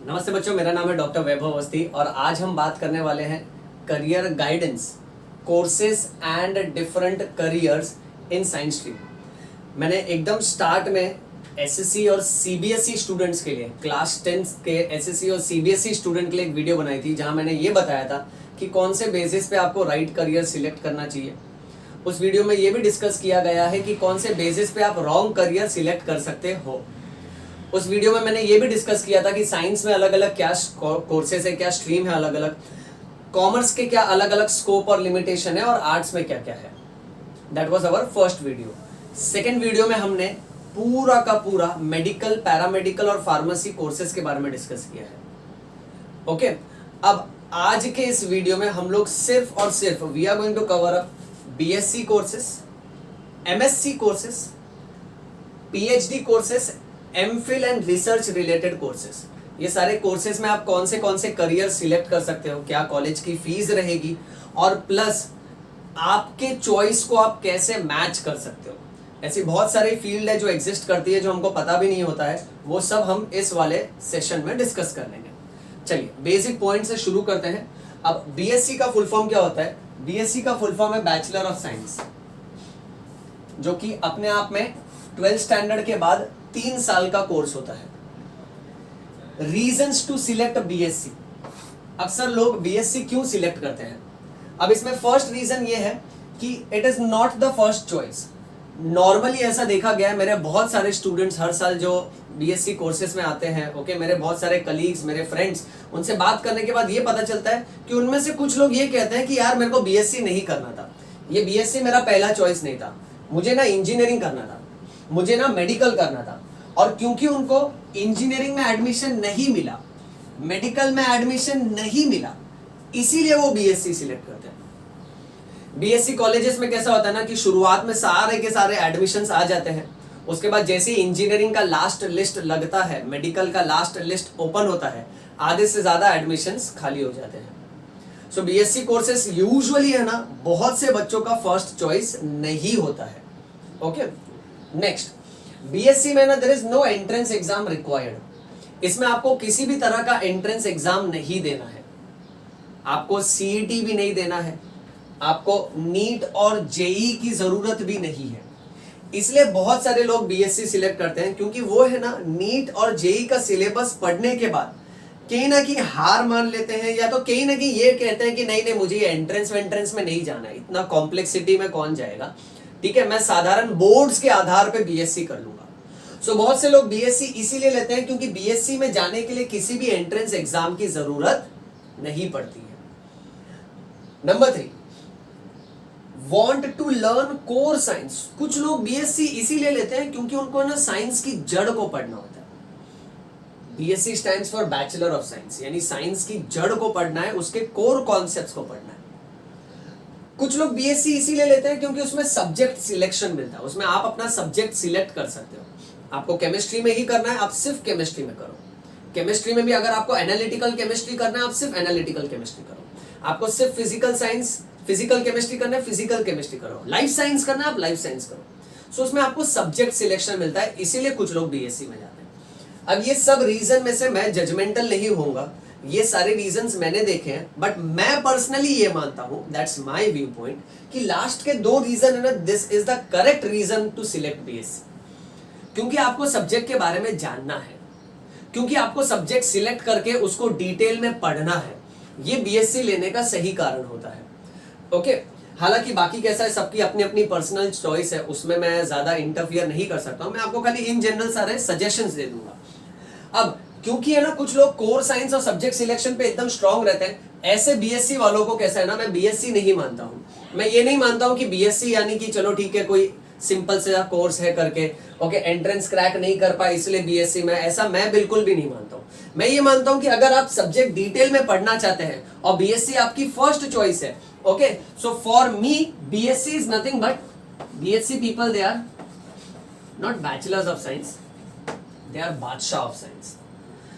नमस्ते बच्चों, मेरा नाम है डॉक्टर वैभव अवस्थी और आज हम बात करने वाले हैं career guidance, courses and different careers in science stream. मैंने एकदम स्टार्ट में एसएससी और सीबीएसई स्टूडेंट्स के लिए, क्लास 10 के एसएससी और सीबीएसई स्टूडेंट के लिए एक वीडियो बनाई थी जहां मैंने ये बताया था कि कौन से बेसिस पे आपको राइट करियर सिलेक्ट करना चाहिए। उस वीडियो में ये भी डिस्कस किया गया है कि कौन से बेसिस पे आप रॉन्ग करियर सिलेक्ट कर सकते हो। उस वीडियो में मैंने ये भी डिस्कस किया था कि साइंस में अलग अलग क्या कोर्सेज है, क्या स्ट्रीम है अलग अलग, कॉमर्स के क्या अलग अलग स्कोप और लिमिटेशन है और आर्ट्स में क्या क्या है। That was our first video. Second video में हमने पूरा का पूरा मेडिकल, पैरामेडिकल और फार्मेसी कोर्सेज के बारे में डिस्कस किया है। ओके, अब आज के इस वीडियो में हम लोग सिर्फ और सिर्फ we are going to cover up BSc courses, MSc courses, PhD courses, MPhil and research related courses. ये सारे कोर्सेज में आप कौन से करियर सिलेक्ट कर सकते हो, क्या कॉलेज की फीस रहेगी और प्लस आपके चॉइस को आप कैसे मैच कर सकते हो। ऐसी बहुत सारी फील्ड है जो एग्जिस्ट करती है जो हमको पता भी नहीं होता है, वो सब हम इस वाले सेशन में डिस्कस कर लेंगे। चलिए बेसिक पॉइंट से शुरू करते हैं। अब बीएससी का फुल फॉर्म क्या होता है? बीएससी का फुल फॉर्म है बैचलर ऑफ साइंस, जो कि अपने आप में 12th स्टैंडर्ड के बाद 3 साल का कोर्स होता है। रीजंस टू सिलेक्ट बीएससी, अक्सर लोग बीएससी क्यों सिलेक्ट करते हैं? अब इसमें फर्स्ट रीजन ये है कि it is not the first choice. Normally ऐसा देखा गया है, मेरे बहुत सारे स्टूडेंट्स हर साल जो बीएससी कोर्सेज में आते हैं, ओके, मेरे बहुत सारे कलीग्स, मेरे फ्रेंड्स, उनसे बात करने के बाद ये पता चलता है कि उनमें से कुछ लोग ये कहते हैं कि यार मेरे को बीएससी नहीं करना था, ये बीएससी मेरा पहला चॉइस नहीं था, मुझे ना इंजीनियरिंग करना था, मुझे ना मेडिकल करना था। और क्योंकि उनको इंजीनियरिंग में एडमिशन नहीं मिला, मेडिकल में एडमिशन नहीं मिला, इसीलिए वो बीएससी सिलेक्ट करते हैं। बीएससी कॉलेजेस में कैसा होता है ना कि शुरुआत में सारे के सारे एडमिशंस आ जाते हैं, उसके बाद जैसे ही इंजीनियरिंग का लास्ट लिस्ट लगता है, मेडिकल का लास्ट लिस्ट ओपन होता है, आधे से ज्यादा एडमिशंस खाली हो जाते हैं। सो बीएससी कोर्सेस यूजुअली है ना बहुत से बच्चों का फर्स्ट चॉइस नहीं होता है। ओके, नेक्स्ट, बीएससी में ना there is no entrance exam required. इसमें आपको किसी भी तरह का एंट्रेंस एग्जाम नहीं देना है, आपको सीईटी भी नहीं देना है, आपको नीट और जेई की जरूरत भी नहीं है। इसलिए बहुत सारे लोग बीएससी सिलेक्ट करते हैं क्योंकि वो है ना नीट और जेई का सिलेबस पढ़ने के बाद कहीं ना कहीं हार मान लेते हैं, या तो कहीं ना कहीं ये कहते हैं कि नहीं नहीं मुझे एंट्रेंस में नहीं जाना है, इतना कॉम्प्लेक्सिटी में कौन जाएगा, ठीक है, मैं साधारण बोर्ड्स के आधार पे बीएससी कर लूंगा। सो बहुत से लोग बीएससी इसीलिए लेते हैं क्योंकि बीएससी में जाने के लिए किसी भी एंट्रेंस एग्जाम की जरूरत नहीं पड़ती है। Number 3, want to learn core science. कुछ लोग बीएससी इसीलिए लेते हैं क्योंकि उनको ना साइंस की जड़ को पढ़ना होता है। BSc stands for bachelor of science, यानी साइंस की जड़ को पढ़ना है, उसके कोर कॉन्सेप्ट्स को पढ़ना है। कुछ लोग बीएससी इसीलिए लेते हैं क्योंकि उसमें सब्जेक्ट सिलेक्शन मिलता है, उसमें आप अपना सब्जेक्ट सिलेक्ट कर सकते हो। आपको केमिस्ट्री में ही करना है, आप सिर्फ केमिस्ट्री में करो। केमिस्ट्री में भी अगर आपको एनालिटिकल केमिस्ट्री करना है, आप सिर्फ एनालिटिकल केमिस्ट्री करो। आपको सिर्फ फिजिकल केमिस्ट्री करना है, फिजिकल केमिस्ट्री करो। लाइफ साइंस करना है, आप लाइफ साइंस करो। सो उसमें आपको सब्जेक्ट सिलेक्शन मिलता है, इसीलिए कुछ लोग बीएससी में जाते हैं। अब ये सब रीजन में से मैं जजमेंटल नहीं होऊंगा, ये सारे रीजंस मैंने देखे हैं, बट मैं पर्सनली ये मानता हूं, दैट्स माय व्यू पॉइंट, कि लास्ट के 2 रीजन है ना, this is the correct reason to select BSc. क्योंकि आपको सब्जेक्ट के बारे में जानना है, क्योंकि आपको सब्जेक्ट सिलेक्ट करके उसको डिटेल में पढ़ना है, ये बीएससी लेने का सही कारण होता है। ओके, हालांकि बाकी कैसा है, सबकी अपनी अपनी पर्सनल चॉइस है, उसमें मैं ज्यादा इंटरफियर नहीं कर सकता हूं, मैं आपको खाली इन जनरल सारे सजेशंस दे दूंगा। अब क्योंकि है ना कुछ लोग कोर साइंस और सब्जेक्ट सिलेक्शन पे एकदम स्ट्रांग रहते हैं, ऐसे बीएससी वालों को कैसा है ना, मैं बीएससी नहीं मानता हूं। मैं ये नहीं मानता हूं कि बीएससी यानी कि चलो ठीक है कोई सिंपल सा कोर्स है करके, ओके, एंट्रेंस क्रैक नहीं कर पाए इसलिए बीएससी में, ऐसा मैं बिल्कुल भी नहीं मानता हूं। मैं ये मानता हूं कि अगर आप सब्जेक्ट डिटेल में पढ़ना चाहते हैं और बीएससी आपकी फर्स्ट चॉइस है, okay, so for me BSc is nothing but, BSc people they are not bachelors of science, they are badshah of science.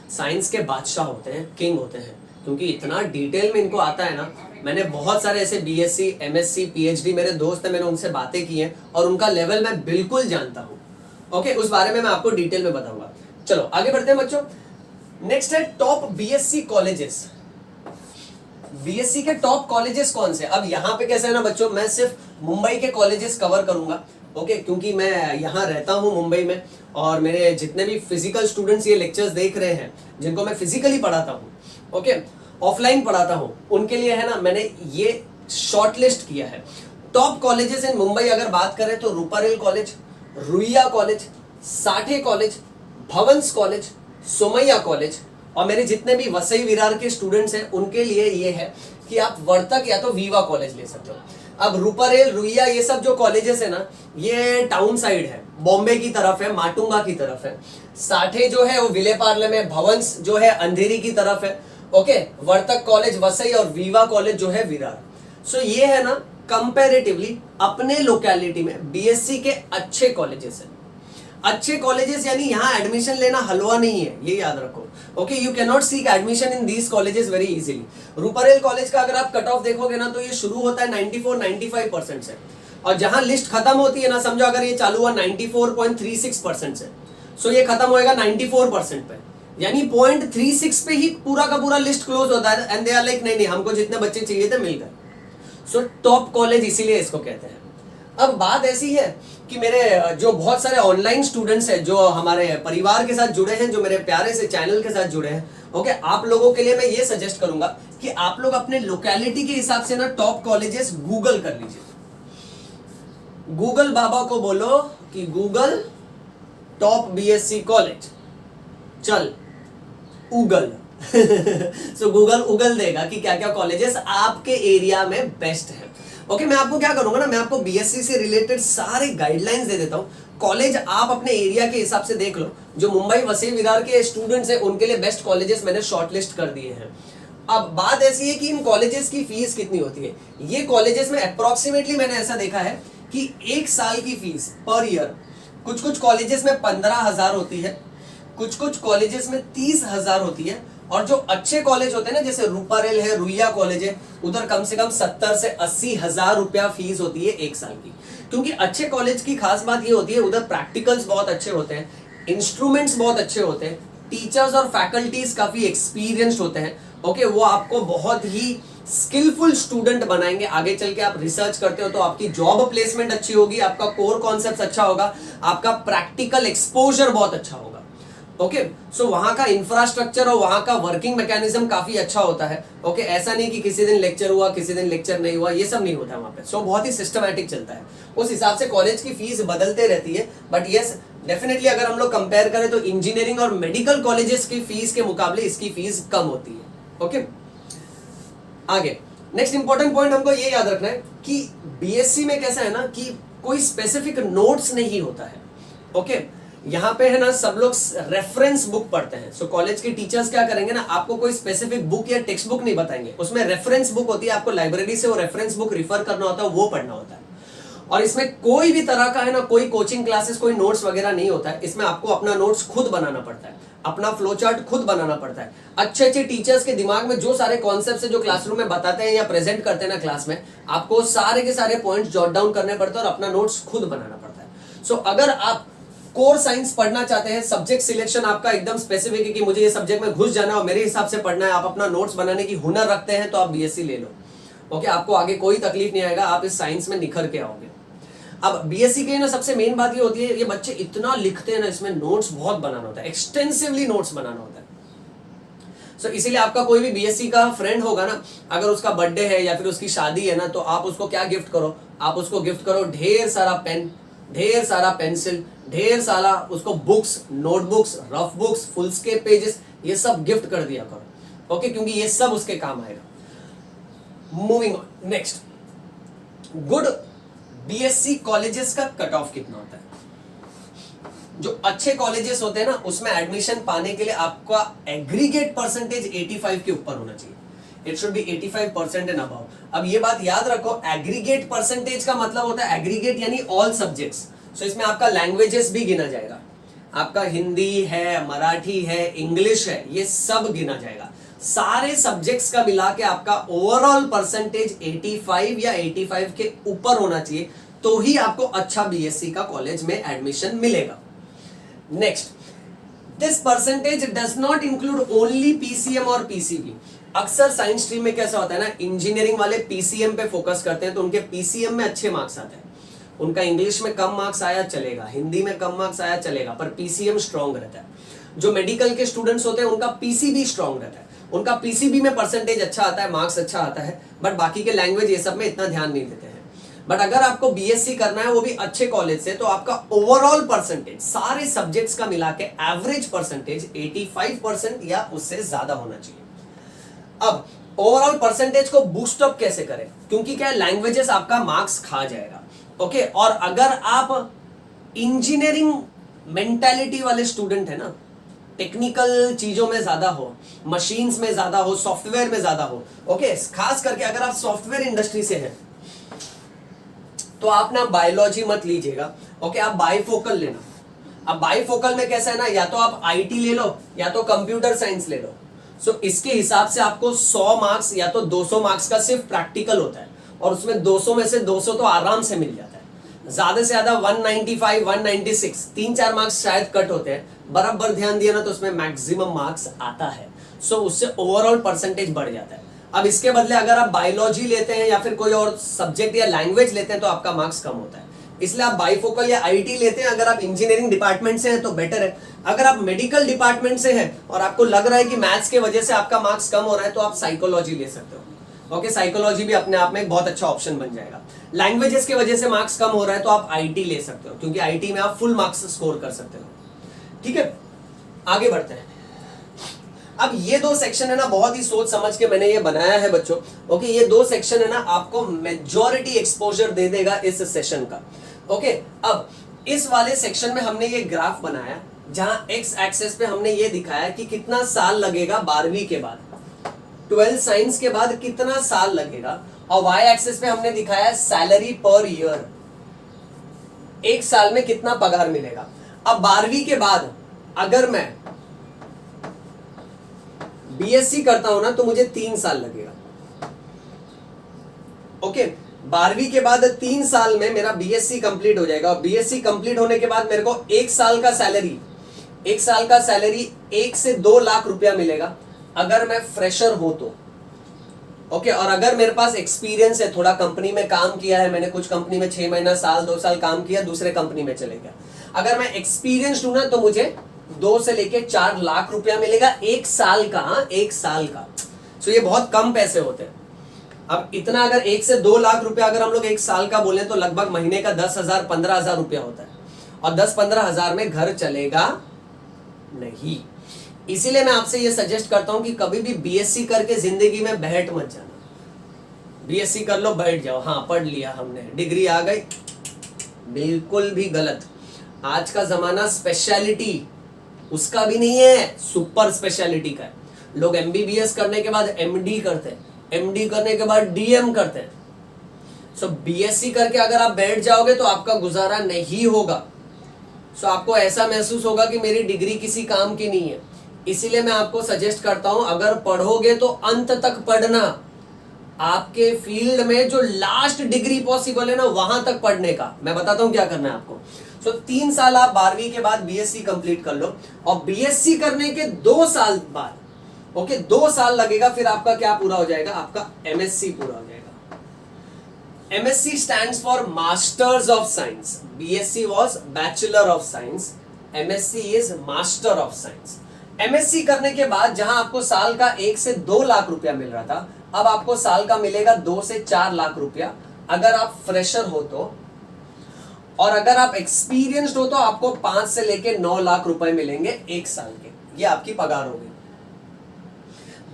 Science के बादशाह होते हैं, किंग होते हैं, क्योंकि इतना डिटेल में इनको आता है ना। मैंने बहुत सारे ऐसे बीएससी, एमएससी, पीएचडी मेरे दोस्त हैं, मैंने उनसे बातें की हैं और उनका लेवल मैं बिल्कुल जानता हूं। ओके, उस बारे में मैं आपको डिटेल में बताऊंगा। चलो आगे बढ़ते हैं बच्चों। नेक्स्ट है टॉप बीएससी कॉलेजेस। बीएससी के टॉप कॉलेजेस कौन से? अब यहाँ पे कैसे है ना बच्चों, मैं सिर्फ मुंबई के कॉलेजेस कवर करूंगा, ओके, क्योंकि मैं यहाँ रहता हूँ मुंबई में, और मेरे जितने भी फिजिकल स्टूडेंट्स ये लेक्चर्स देख रहे हैं, जिनको मैं फिजिकली पढ़ाता हूँ, ओके, ऑफलाइन पढ़ाता हूँ, उनके लिए है ना मैंने ये शॉर्टलिस्ट किया है। टॉप कॉलेजेस इन मुंबई अगर बात करें तो Ruparel college, Ruia college, Sathaye college, Bhavans college, Somaiya college, और मेरे जितने भी वसई विरार के स्टूडेंट्स हैं उनके लिए ये है कि आप वर्तक या तो वीवा कॉलेज ले सकते हो। अब रूपारेल, रुइया, ये सब जो कॉलेजेस है ना, ये टाउन साइड है, बॉम्बे की तरफ है, माटुंगा की तरफ है। साठे जो है वो विलेपार्ले में, भवंस जो है अंधेरी की तरफ है, ओके, वर्तक कॉलेज वसई, और वीवा कॉलेज जो है विरार। सो ये है ना कंपैरेटिवली अपने लोकेलिटी में बीएससी के अच्छे कॉलेजेस हैं। अच्छे कॉलेजेस यानी यहाँ एडमिशन लेना हलवा नहीं है, ये याद रखो, okay. You can not seek admission in these colleges very easily. Ruparel college का अगर आप कट ऑफ देखोगे ना तो ये शुरू होता है 94-95% से, और जहां लिस्ट खत्म होती है ना, समझो अगर ये चालू हुआ 94.36% से, सो ये खत्म होएगा 94% पे, यानी 0.36 पे ही पूरा का पूरा लिस्ट क्लोज होता है। एंड दे आर लाइक नहीं, हमको जितने बच्चे चाहिए थे मिल गए। सो टॉप कॉलेज इसीलिए इसको कहते हैं। अब बात ऐसी है कि मेरे जो बहुत सारे ऑनलाइन स्टूडेंट्स हैं, जो हमारे परिवार के साथ जुड़े हैं, जो मेरे प्यारे से चैनल के साथ जुड़े हैं, ओके, आप लोगों के लिए मैं ये सजेस्ट करूंगा कि आप लोग अपने लोकेलिटी के हिसाब से ना टॉप कॉलेजेस गूगल कर लीजिए। गूगल बाबा को बोलो कि गूगल टॉप बीएससी कॉलेज, चल गूगल सो गूगल उगल देगा कि क्या क्या कॉलेजेस आपके एरिया में बेस्ट है। ओके, मैं आपको क्या करूंगा ना, मैं आपको बीएससी से रिलेटेड सारे गाइडलाइंस दे देता हूँ। कॉलेज आप अपने एरिया के हिसाब से देख लो। जो मुंबई वसई विरार के स्टूडेंट्स हैं उनके लिए बेस्ट कॉलेजेस मैंने शॉर्टलिस्ट कर दिए हैं। अब बात ऐसी है कि इन कॉलेजेस की फीस कितनी होती है। ये कॉलेजेस में अप्रोक्सीमेटली मैंने ऐसा देखा है कि 1 साल की फीस पर ईयर कुछ कुछ कॉलेजेस में 15,000 होती है, कुछ कुछ कॉलेजेस में 30,000 होती है, और जो अच्छे कॉलेज होते हैं ना, जैसे रूपारेल है, रुइया कॉलेज है, उधर कम से कम 70 से 80,000 रुपया फीस होती है 1 साल की। क्योंकि अच्छे कॉलेज की खास बात ये होती है, उधर प्रैक्टिकल्स बहुत अच्छे होते हैं, इंस्ट्रूमेंट्स बहुत अच्छे होते हैं, टीचर्स और फैकल्टीज काफी एक्सपीरियंस्ड होते हैं, ओके, वो आपको बहुत ही स्किलफुल स्टूडेंट बनाएंगे। आगे चल के आप रिसर्च करते हो तो आपकी जॉब प्लेसमेंट अच्छी होगी, आपका कोर कॉन्सेप्ट अच्छा होगा, आपका प्रैक्टिकल एक्सपोजर बहुत अच्छा होगा, ओके। सो वहां का इंफ्रास्ट्रक्चर और वहां का वर्किंग मैकेनिज्म काफी अच्छा होता है, ओके। ऐसा नहीं कि किसी दिन लेक्चर हुआ, किसी दिन लेक्चर नहीं हुआ, ये सब नहीं होता है वहां पे। सो बहुत ही सिस्टमैटिक चलता है। उस हिसाब से कॉलेज की फीस बदलते रहती है, बट यस डेफिनेटली अगर हम लोग कंपेयर करें तो इंजीनियरिंग और मेडिकल कॉलेजेस की फीस के मुकाबले इसकी फीस कम होती है, ओके। आगे नेक्स्ट इंपॉर्टेंट पॉइंट हमको ये याद रखना है कि बीएससी में कैसा है ना कि कोई स्पेसिफिक नोट्स नहीं होता है, ओके। यहाँ पे है ना सब लोग रेफरेंस बुक पढ़ते हैं। सो कॉलेज के टीचर्स क्या करेंगे ना, आपको कोई स्पेसिफिक बुक या टेक्स्ट बुक नहीं बताएंगे, उसमें रेफरेंस बुक होती है, आपको लाइब्रेरी से वो रेफरेंस बुक रिफर करना होता है, वो पढ़ना होता है। और इसमें कोई भी तरह का है ना कोई कोचिंग क्लासेस, कोई नोट्स वगैरह नहीं होता है। इसमें आपको अपना नोट्स खुद बनाना पड़ता है, अपना फ्लो चार्ट खुद बनाना पड़ता है। अच्छे अच्छे टीचर्स के दिमाग में जो सारे कॉन्सेप्ट्स है जो क्लासरूम में बताते हैं या प्रेजेंट करते हैं ना क्लास में, आपको सारे के सारे पॉइंट्स जॉट डाउन करने पड़ते हैं और अपना नोट्स खुद बनाना पड़ता है। सो अगर आप कोर साइंस पढ़ना चाहते हैं, सब्जेक्ट सिलेक्शन आपका एकदम स्पेसिफिक है कि मुझे ये सब्जेक्ट में घुस जाना है और मेरे हिसाब से पढ़ना है, आप अपना नोट्स बनाने की हुनर रखते हैं तो आप बीएससी ले लो, ओके। आपको आगे कोई तकलीफ नहीं आएगा, आप इस साइंस में निखर के आओगे। अब बीएससी के ना सबसे मेन बात ये होती है, ये बच्चे इतना लिखते हैं ना, इसमें नोट्स बहुत बनाना होता है, एक्सटेंसिवली नोट्स बनाना होता है। सो इसीलिए आपका कोई भी बीएससी का फ्रेंड होगा ना, अगर उसका बर्थडे है या फिर उसकी शादी है ना, तो आप उसको क्या गिफ्ट करो, आप उसको गिफ्ट करो ढेर सारा पेन, ढेर सारा पेंसिल, ढेर सारा उसको books, notebooks, rough books, foolscap pages, ये सब गिफ्ट कर दिया करो, ओके, क्योंकि ये सब उसके काम आएगा। Moving on, next, good BSc colleges का कट ऑफ कितना होता है। जो अच्छे कॉलेजेस होते हैं ना, उसमें एडमिशन पाने के लिए आपका एग्रीगेट परसेंटेज 85 के ऊपर होना चाहिए। It should be 85% and above. अब ये बात याद रखो, एग्रीगेट परसेंटेज का मतलब होता है एग्रीगेट यानी ऑल सब्जेक्ट्स। सो इसमें आपका लैंग्वेजेस भी गिना जाएगा, आपका हिंदी है, मराठी है, इंग्लिश है, ये सब गिना जाएगा। सारे सब्जेक्ट्स का मिला के आपका ओवरऑल परसेंटेज 85 या 85 के ऊपर होना चाहिए, तो ही आपको अच्छा बीएससी का कॉलेज में एडमिशन मिलेगा। Next, this percentage does not include only PCM और पीसीबी। अक्सर साइंस स्ट्रीम में कैसा होता है ना, इंजीनियरिंग वाले पीसीएम पे फोकस करते हैं तो उनके पीसीएम में अच्छे मार्क्स आते हैं, उनका इंग्लिश में कम मार्क्स आया चलेगा, हिंदी में कम मार्क्स आया चलेगा, पर पीसीएम स्ट्रांग रहता है। जो मेडिकल के स्टूडेंट्स होते हैं उनका पीसीबी स्ट्रांग रहता है, उनका पीसीबी में परसेंटेज अच्छा आता है, मार्क्स अच्छा आता है, बट बाकी के लैंग्वेज ये सब में इतना ध्यान नहीं देते हैं। बट अगर आपको बीएससी करना है वो भी अच्छे कॉलेज से, तो आपका ओवरऑल परसेंटेज सारे सब्जेक्ट्स का मिला के एवरेज परसेंटेज 85% या उससे ज्यादा होना चाहिए। अब ओवरऑल परसेंटेज को बूस्ट अप कैसे करें, क्योंकि क्या लैंग्वेजेस आपका मार्क्स खा जाएगा। ओके, और अगर आप इंजीनियरिंग मेंटालिटी वाले स्टूडेंट है ना, टेक्निकल चीजों में ज्यादा हो, मशीन्स में ज्यादा हो, सॉफ्टवेयर में ज्यादा हो, ओके, खास करके अगर आप सॉफ्टवेयर इंडस्ट्री से हैं तो आप ना बायोलॉजी मत लीजिएगा, ओके, आप बाइफोकल लेना। अब बाइफोकल में कैसा है ना, या तो आप आईटी ले लो या तो कंप्यूटर साइंस ले लो। सो इसके हिसाब से आपको 100 मार्क्स या तो 200 मार्क्स का सिर्फ प्रैक्टिकल होता है, और उसमें 200 में से 200 तो आराम से मिल जाता है। ज्यादा से ज्यादा 195, 196, 3-4 मार्क्स शायद कट होते हैं, बराबर ध्यान दिया ना तो उसमें मैक्सिमम मार्क्स आता है। सो उससे ओवरऑल परसेंटेज बढ़ जाता है। अब इसके बदले अगर आप बायोलॉजी लेते हैं या फिर कोई और सब्जेक्ट या लैंग्वेज लेते हैं तो आपका मार्क्स कम होता है, इसलिए आप बाइफोकल या आईटी लेते हैं। अगर आप इंजीनियरिंग डिपार्टमेंट से हैं तो बेटर है। अगर आप मेडिकल डिपार्टमेंट से हैं और आपको लग रहा है कि मैथ्स के वजह से आपका मार्क्स कम हो रहा है तो आप साइकोलॉजी ले सकते हो। ओके, साइकोलॉजी भी अपने आप में एक बहुत अच्छा ऑप्शन बन जाएगा। लैंग्वेजेस की वजह से मार्क्स कम हो रहा है तो आप आईटी ले सकते हो, क्योंकि आईटी में आप फुल मार्क्स स्कोर कर सकते हो। ठीक है, आगे बढ़ते हैं। अब ये 2 सेक्शन है ना, बहुत ही सोच समझ के मैंने ये बनाया है बच्चों। ओके, ये 2 सेक्शन है ना, आपको मेजॉरिटी एक्सपोजर दे देगा इस सेशन का। ओके, अब इस वाले सेक्शन में हमने ये ग्राफ बनाया जहां एक्स एक्सेस पे हमने ये दिखाया कि कितना साल लगेगा 12वीं के बाद, 12 साइंस के बाद कितना साल लगेगा, और वाई एक्सेस पे हमने दिखाया सैलरी पर ईयर, एक साल में कितना पगार मिलेगा। अब 12वीं के बाद अगर मैं बीएससी करता हूं ना तो मुझे 3 साल लगेगा। ओके, 12वीं के बाद 3 साल में मेरा बीएससी कंप्लीट हो जाएगा, और बीएससी कंप्लीट होने के बाद मेरे को 1 साल का सैलरी 1 से 2 लाख रुपया मिलेगा अगर मैं फ्रेशर हूं तो। ओके, और अगर मेरे पास एक्सपीरियंस है, थोड़ा कंपनी में काम किया है, मैंने कुछ कंपनी में 6 महीना, साल, 2 साल काम किया, दूसरे कंपनी में चले गया, अगर मैं एक्सपीरियंस्ड हूं ना तो मुझे 2 से लेके 4 लाख रुपया मिलेगा 1 साल का। हाँ, 1 साल का। सो ये बहुत कम पैसे होते हैं। अब इतना अगर 1 से 2 लाख रुपया अगर हम लोग 1 साल का बोले तो लगभग महीने का 10,000, 15,000 रुपया होता है, और 10-15 हजार में घर चलेगा नहीं। इसीलिए मैं आपसे ये सजेस्ट करता हूं कि कभी भी बीएससी करके जिंदगी में बैठ मत जाना। बीएससी कर लो, बैठ जाओ, हाँ पढ़ लिया हमने, डिग्री आ गई, बिल्कुल भी गलत। आज का जमाना स्पेशलिटी उसका भी नहीं है, सुपर स्पेशलिटी का है। लोग एमबीबीएस करने के बाद एमडी करते हैं, एमडी करने के बाद डीएम करते हैं। सो बीएससी करके अगर आप बैठ जाओगे तो आपका गुजारा नहीं होगा। सो आपको ऐसा महसूस होगा कि मेरी डिग्री किसी काम की नहीं है। इसीलिए मैं आपको सजेस्ट करता हूं, अगर पढ़ोगे तो अंत तक पढ़ना। आपके फील्ड में जो लास्ट डिग्री पॉसिबल है ना, वहां तक पढ़ने का। मैं बताता हूं क्या करना है आपको। सो 3 साल आप 12वीं के बाद बीएससी कंप्लीट कर लो, और बीएससी करने के 2 साल बाद, ओके, 2 साल लगेगा, फिर आपका क्या पूरा हो जाएगा, आपका एमएससी पूरा हो जाएगा। MSc stands for masters of science. BSc was bachelor of science, MSc is master of science. MSc करने के बाद जहां आपको साल का 1 से 2 लाख रुपया मिल रहा था, अब आपको साल का मिलेगा 2 से 4 लाख रुपया अगर आप फ्रेशर हो तो, और अगर आप एक्सपीरियंस्ड हो तो आपको 5 से लेके 9 लाख रुपए मिलेंगे 1 साल के। ये आपकी पगार होगी।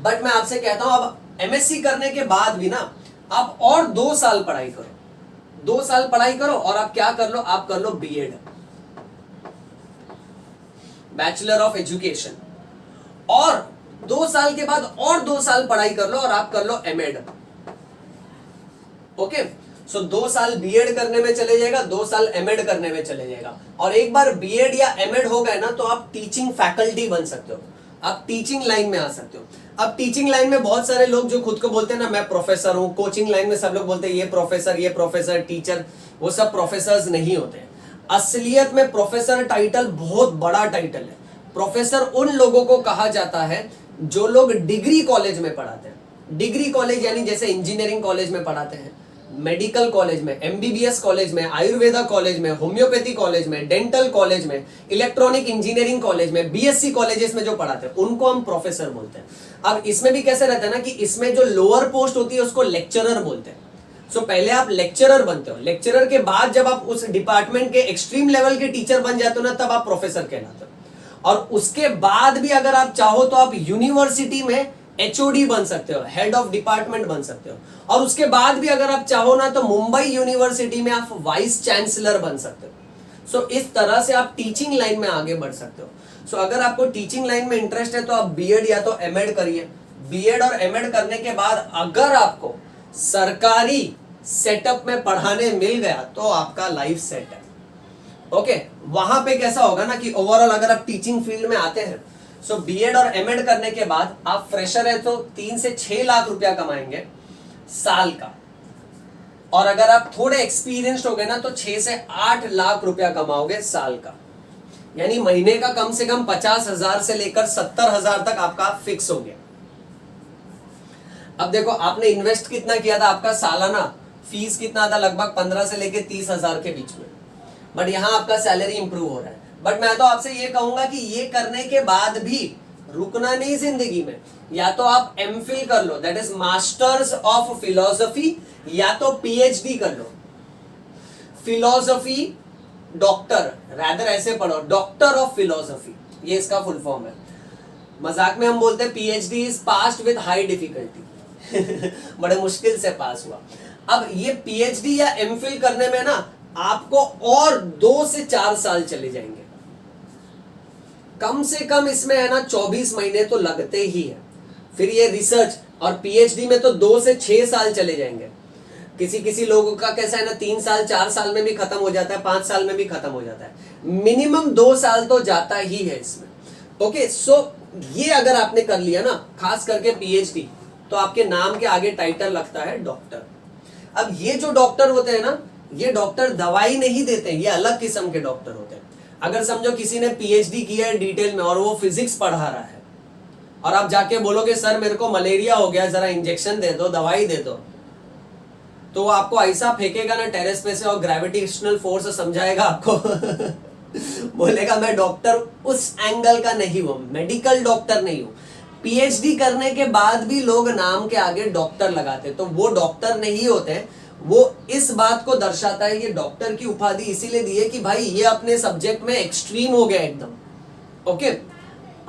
बट मैं आपसे कहता हूं, अब एमएससी करने के बाद भी ना आप और 2 साल पढ़ाई करो, 2 साल पढ़ाई करो, और आप क्या कर लो, आप कर लो बीएड, बैचलर ऑफ एजुकेशन, और 2 साल के बाद और 2 साल पढ़ाई कर लो और आप कर लो एमएड। ओके, सो 2 साल बीएड करने में चले जाएगा, 2 साल एमएड करने में चले जाएगा, और एक बार बीएड या एमएड हो गए ना तो आप टीचिंग फैकल्टी बन सकते हो, आप टीचिंग लाइन में आ सकते हो। अब टीचिंग लाइन में बहुत सारे लोग जो खुद को बोलते हैं ना, मैं प्रोफेसर हूं, कोचिंग लाइन में सब लोग बोलते हैं ये प्रोफेसर टीचर, वो सब प्रोफेसर्स नहीं होते हैं। असलियत में प्रोफेसर टाइटल बहुत बड़ा टाइटल है। प्रोफेसर उन लोगों को कहा जाता है जो लोग डिग्री कॉलेज में पढ़ाते हैं। डिग्री कॉलेज यानी जैसे इंजीनियरिंग कॉलेज में पढ़ाते हैं, मेडिकल कॉलेज में, एमबीबीएस कॉलेज में, आयुर्वेदा कॉलेज में, होम्योपैथी कॉलेज में, डेंटल कॉलेज में, इलेक्ट्रॉनिक इंजीनियरिंग कॉलेज में, बीएससी कॉलेजेस में जो पढ़ाते हैं उनको हम प्रोफेसर बोलते हैं। अब इसमें भी कैसे रहता है ना कि इसमें जो लोअर पोस्ट होती है उसको लेक्चरर बोलते हैं। सो पहले आप लेक्चरर बनते हो, लेक्चरर के बाद जब आप उस डिपार्टमेंट के एक्सट्रीम लेवल के टीचर बन जाते हो ना, तब आप प्रोफेसर कहलाते हो। और उसके बाद भी अगर आप चाहो तो आप यूनिवर्सिटी में एचओडी बन सकते हो, हेड ऑफ डिपार्टमेंट बन सकते हो। और उसके बाद भी अगर आप चाहो ना तो मुंबई यूनिवर्सिटी में आप वाइस चांसलर बन सकते हो। सो इस तरह से आप टीचिंग लाइन में आगे बढ़ सकते हो। सो अगर आपको टीचिंग लाइन में इंटरेस्ट है तो आप बीएड या तो एमएड करिए। बीएड और एमएड करने के बाद अगर आपको सरकारी सेटअप में पढ़ाने मिल गया तो आपका लाइफ सेट है। ओके, वहां पे कैसा होगा ना कि ओवरऑल अगर आप टीचिंग फील्ड में आते हैं, सो बीएड और एमएड करने के बाद आप फ्रेशर है तो 3 से 6 लाख रुपया कमाएंगे साल का। और अगर आप थोड़े एक्सपीरियंस्ड हो गए ना तो 6 से 8 लाख रुपया कमाओगे साल का। यानी महीने का कम से कम 50,000 से लेकर 70,000 तक आपका फिक्स हो गया। अब देखो आपने इन्वेस्ट कितना किया था, आपका सालाना फीस कितना था, लगभग 15 से लेकर 30,000 के बीच में। बट यहां आपका सैलरी इंप्रूव हो रहा है। बट मैं तो आपसे ये कहूंगा कि ये करने के बाद भी रुकना नहीं जिंदगी में। या तो आप एमफिल कर लो, that is masters of philosophy, या तो पीएचडी कर लो। फिलोसफी डॉक्टर, रादर ऐसे पढ़ो, डॉक्टर ऑफ फिलोसफी, ये इसका फुल फॉर्म है। मजाक में हम बोलते हैं PhD is passed with high difficulty बड़े मुश्किल से पास हुआ। अब ये पीएचडी या एमफिल करने में ना आपको और 2 से 4 साल चले जाएंगे कम से कम। इसमें है ना 24 महीने तो लगते ही है। फिर ये रिसर्च और पीएचडी में तो 2 से 6 साल चले जाएंगे। किसी किसी लोगों का कैसा है ना 3 साल 4 साल में भी खत्म हो जाता है, 5 साल में भी खत्म हो जाता है। मिनिमम 2 साल तो जाता ही है इसमें। ओके, सो ये अगर आपने कर लिया ना, खास करके पीएचडी, तो आपके नाम के आगे टाइटल लगता है डॉक्टर। अब ये जो डॉक्टर होते हैं ना, ये डॉक्टर दवाई नहीं देते, ये अलग किस्म के डॉक्टर होते हैं। अगर समझो किसी ने पीएचडी किया है डिटेल में और वो फिजिक्स पढ़ा रहा है, और आप जाके बोलोगे सर मेरे को मलेरिया हो गया, जरा इंजेक्शन दे दो, दवाई दे दो, तो वो आपको ऐसा फेंकेगा ना टेरेस पे से और ग्रेविटेशनल फोर्स समझाएगा आपको बोलेगा मैं डॉक्टर उस एंगल का नहीं हूं, मेडिकल डॉक्टर नहीं हूं। पीएचडी करने के बाद भी लोग नाम के आगे डॉक्टर लगाते, तो वो डॉक्टर नहीं होते। वो इस बात को दर्शाता है, ये डॉक्टर की उपाधि इसीलिए दी है कि भाई ये अपने सब्जेक्ट में एक्सट्रीम हो गया एकदम। ओके,